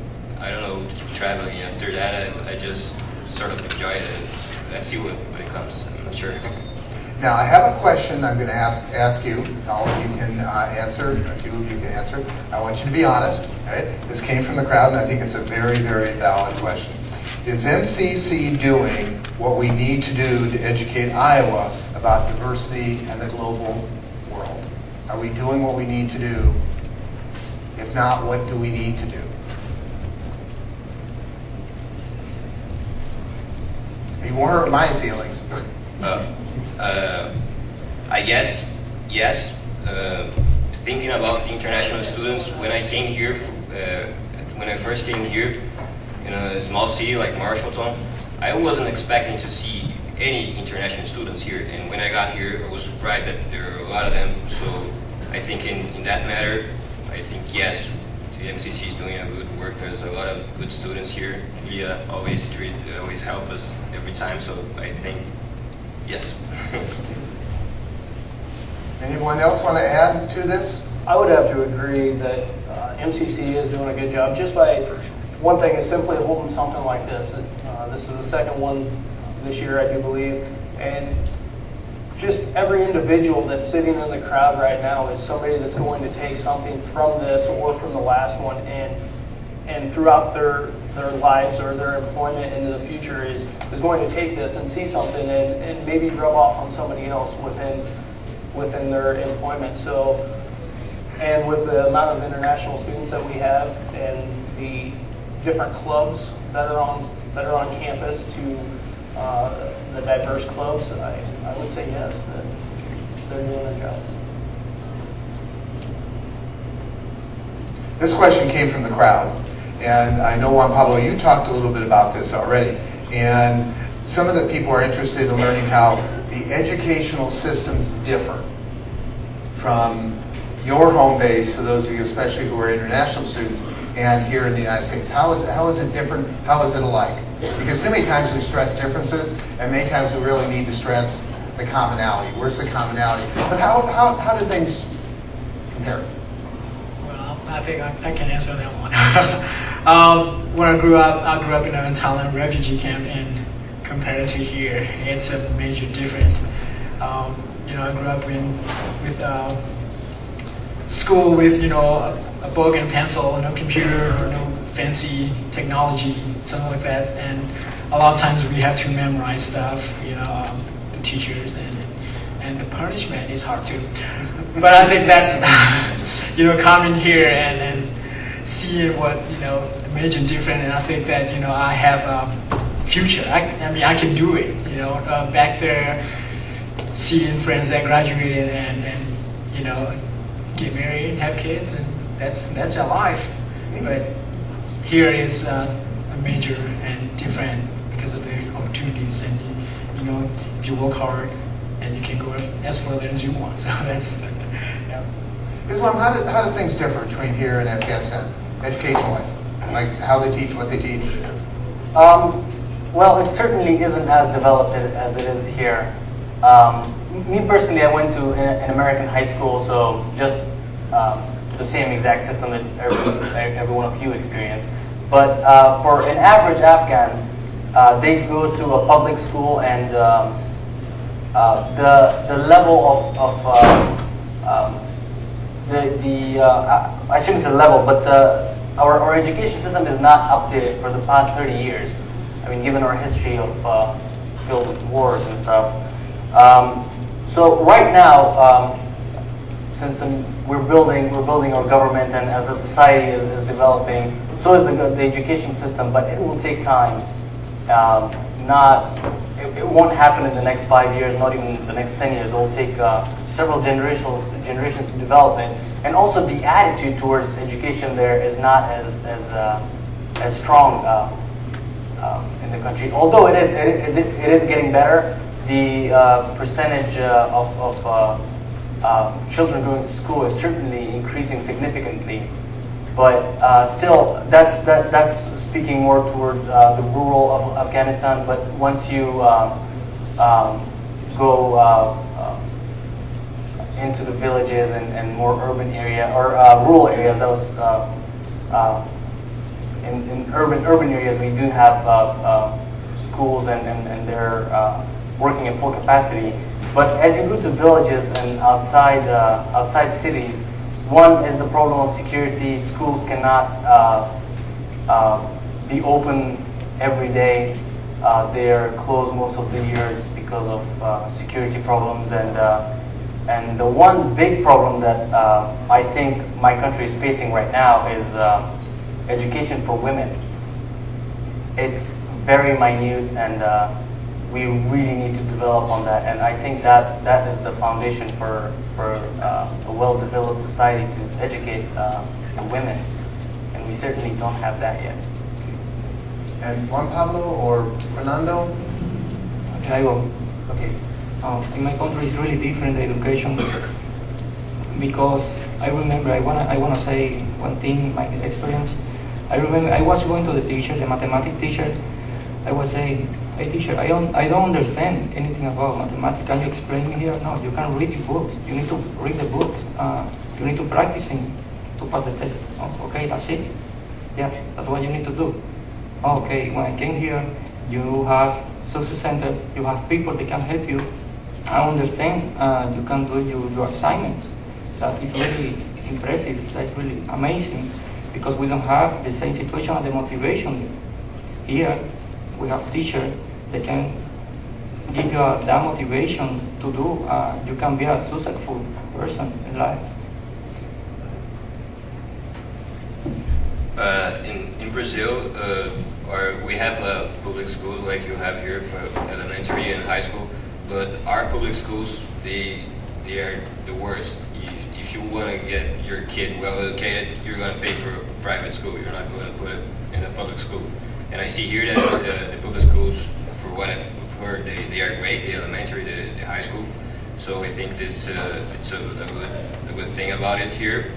I don't know, keep traveling. After that, I just sort of enjoyed it. Let's see what it comes. I'm not sure. Now, I have a question I'm going to ask you. All of you can answer. A few of you can answer. I want you to be honest. Right? This came from the crowd, and I think it's a very, very valid question. Is MCC doing what we need to do to educate Iowa about diversity and the global world? Are we doing what we need to do? If not, what do we need to do? You won't hurt my feelings. I guess, yes. Thinking about the international students, when I came here, when I first came here in a small city like Marshalltown, I wasn't expecting to see any international students here. And when I got here, I was surprised that there are a lot of them. So I think in that matter, I think yes, the MCC is doing a good work. There's a lot of good students here. Leah always help us every time. So I think yes. Anyone else want to add to this? I would have to agree that MCC is doing a good job. Just by one thing is simply holding something like this. This is the second one this year, I do believe, and just every individual that's sitting in the crowd right now is somebody that's going to take something from this or from the last one, and throughout their lives or their employment into the future is going to take this and see something and maybe rub off on somebody else within their employment. So, and with the amount of international students that we have and the different clubs that are on campus to the diverse clubs, I would say yes, that they're doing their job. This question came from the crowd, and I know, Juan Pablo, you talked a little bit about this already, and some of the people are interested in learning how the educational systems differ from your home base, for those of you especially who are international students, and here in the United States. How is it different? How is it alike? Because too many times we stress differences, and many times we really need to stress the commonality. Where's the commonality? But how do things compare? Well, I think I can answer that one. When I grew up in a Thailand refugee camp, and compared to here, it's a major difference. I grew up with school with a book and pencil, no computer or no fancy technology, something like that. And a lot of times we have to memorize stuff, the teachers, and the punishment is hard too. But I think that's coming here and seeing what the major difference. And I think that I have a future. I can do it. Back there, seeing friends that graduated and get married and have kids, and that's your life. But here is a major and different because of the opportunities, and if you work hard, and you can go as further as you want. So that's yeah. Islam, how do things differ between here and Afghanistan, education-wise? Like how they teach, what they teach? Well, it certainly isn't as developed as it is here. Me personally, I went to an American high school, so just the same exact system that every one of you experienced. But for an average Afghan, they go to a public school, and the level of I shouldn't say level, but our education system is not updated for the past 30 years. I mean, given our history of filled with wars and stuff. So right now, since we're building our government, and as the society is developing, so is the education system. But it will take time. It won't happen in the next 5 years, not even the next 10 years. It will take several generations to develop it. And also the attitude towards education there is not as strong in the country. Although it is getting better. The percentage of children going to school is certainly increasing significantly, but still, that's speaking more towards the rural of Afghanistan. But once you go into the villages and more urban area or rural areas, that was in urban areas, we do have schools and they're working at full capacity. But as you go to villages and outside cities, one is the problem of security. Schools cannot be open every day. They're closed most of the years because of security problems. And the one big problem that I think my country is facing right now is education for women. It's very minute, and we really need to develop on that. And I think that is the foundation for a well-developed society to educate the women. And we certainly don't have that yet. And Juan Pablo or Fernando? Okay, I go. Okay. In my country, it's really different education because I remember I wanna say one thing, my experience. I remember I was going to the teacher, the mathematics teacher. I was saying, "Hey teacher, I don't understand anything about mathematics. Can you explain me here?" No, you can read the books. You need to read the books. You need to practicing to pass the test. Oh, okay, that's it. Yeah, that's what you need to do. Okay, when I came here, you have success center. You have people that can help you. I understand. You can do your assignments. That is really impressive. That's really amazing because we don't have the same situation and the motivation here. We have teachers that can give you that motivation to do. You can be a successful person in life. In Brazil, we have public schools like you have here for elementary and high school, but our public schools, they are the worst. If you want to get your kid well educated, you're going to pay for a private school. You're not going to put it in a public school. And I see here that the public schools, for what I've heard, they are great. The elementary, the high school. So I think it's a good thing about it here.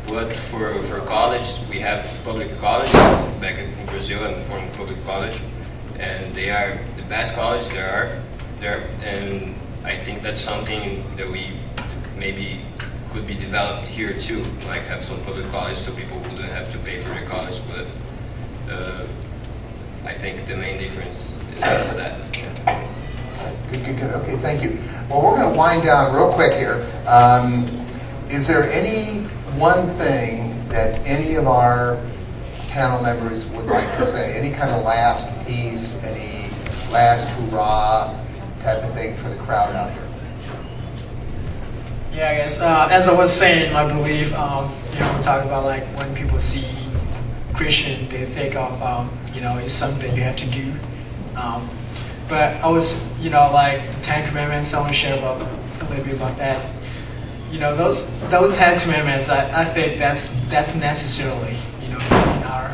But for college, we have public college back in Brazil. I'm from public college, and they are the best college there are. And I think that's something that we maybe could be developed here too, like have some public college so people wouldn't have to pay for their college. But I think the main difference is that. Yeah. Good. Okay, thank you. Well, we're going to wind down real quick here. Is there any one thing that any of our panel members would like to say? Any kind of last piece, any last hurrah type of thing for the crowd out here? Yeah, I guess as I was saying, my belief, we talk about like when people see Christian, they think of, it's something that you have to do. But I was, like Ten Commandments, I want to share a little bit about that. Those 10 commandments, I think that's necessarily, in our,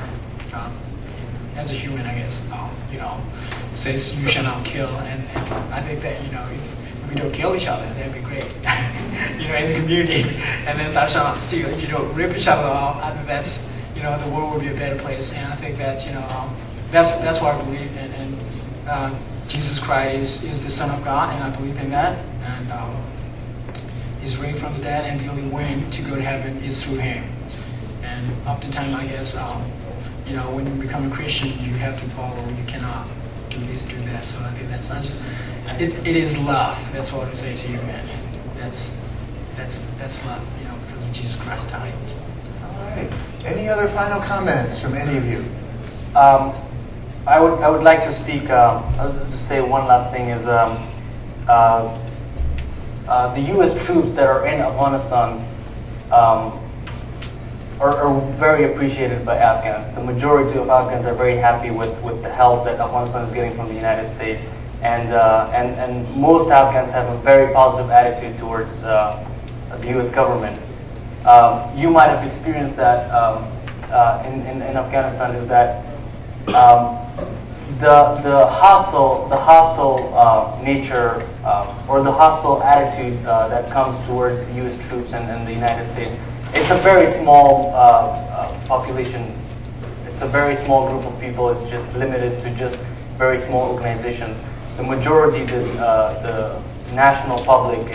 as a human, I guess, says you shall not kill, and I think that, if we don't kill each other, that'd be great, in the community, and then thou shalt not steal. If you don't rip each other off, I think that's, the world would be a better place, and I think that, that's what I believe in, and Jesus Christ is the Son of God, and I believe in that, and He's raised from the dead, and the only way to go to heaven is through Him. And oftentimes, I guess, when you become a Christian, you have to follow. You cannot do this, do that. So I think that's not just. It is love. That's what I would say to you, man. That's love. Because of Jesus Christ died. All right. Any other final comments from any of you? I would like to speak. I'll just say one last thing is. The U.S. troops that are in Afghanistan are very appreciated by Afghans. The majority of Afghans are very happy with the help that Afghanistan is getting from the United States, and most Afghans have a very positive attitude towards the U.S. government. You might have experienced that in Afghanistan. Is that the hostile nature or the hostile attitude that comes towards U.S. troops and the United States. It's a very small population. It's a very small group of people. It's just limited to just very small organizations. The majority, the national public,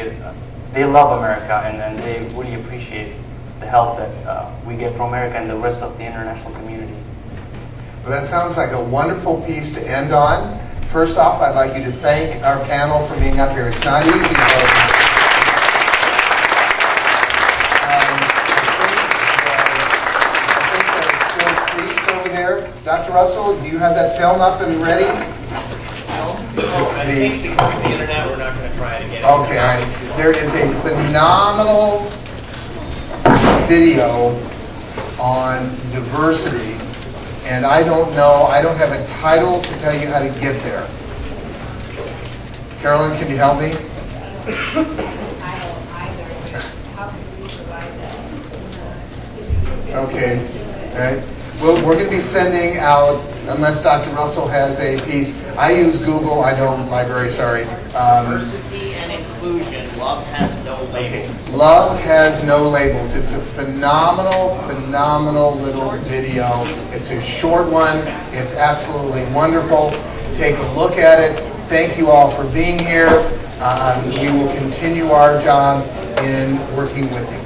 they love America and they really appreciate the help that we get from America and the rest of the international community. Well, that sounds like a wonderful piece to end on. First off, I'd like you to thank our panel for being up here. It's not easy, folks. I think there's still treats over there. Dr. Russell, do you have that film up and ready? I think because of the internet, we're not going to try it again. Okay, all right. There is a phenomenal video on diversity, and I don't have a title to tell you how to get there. Carolyn, can you help me? I don't either. How can we provide that? Okay, all right. Well, we're going to be sending out, unless Dr. Russell has a piece. I use Google. I don't library. Sorry. Diversity and inclusion. Love has no labels. Okay. Love has no labels. It's a phenomenal little video. It's a short one. It's absolutely wonderful. Take a look at it. Thank you all for being here. We will continue our job in working with you.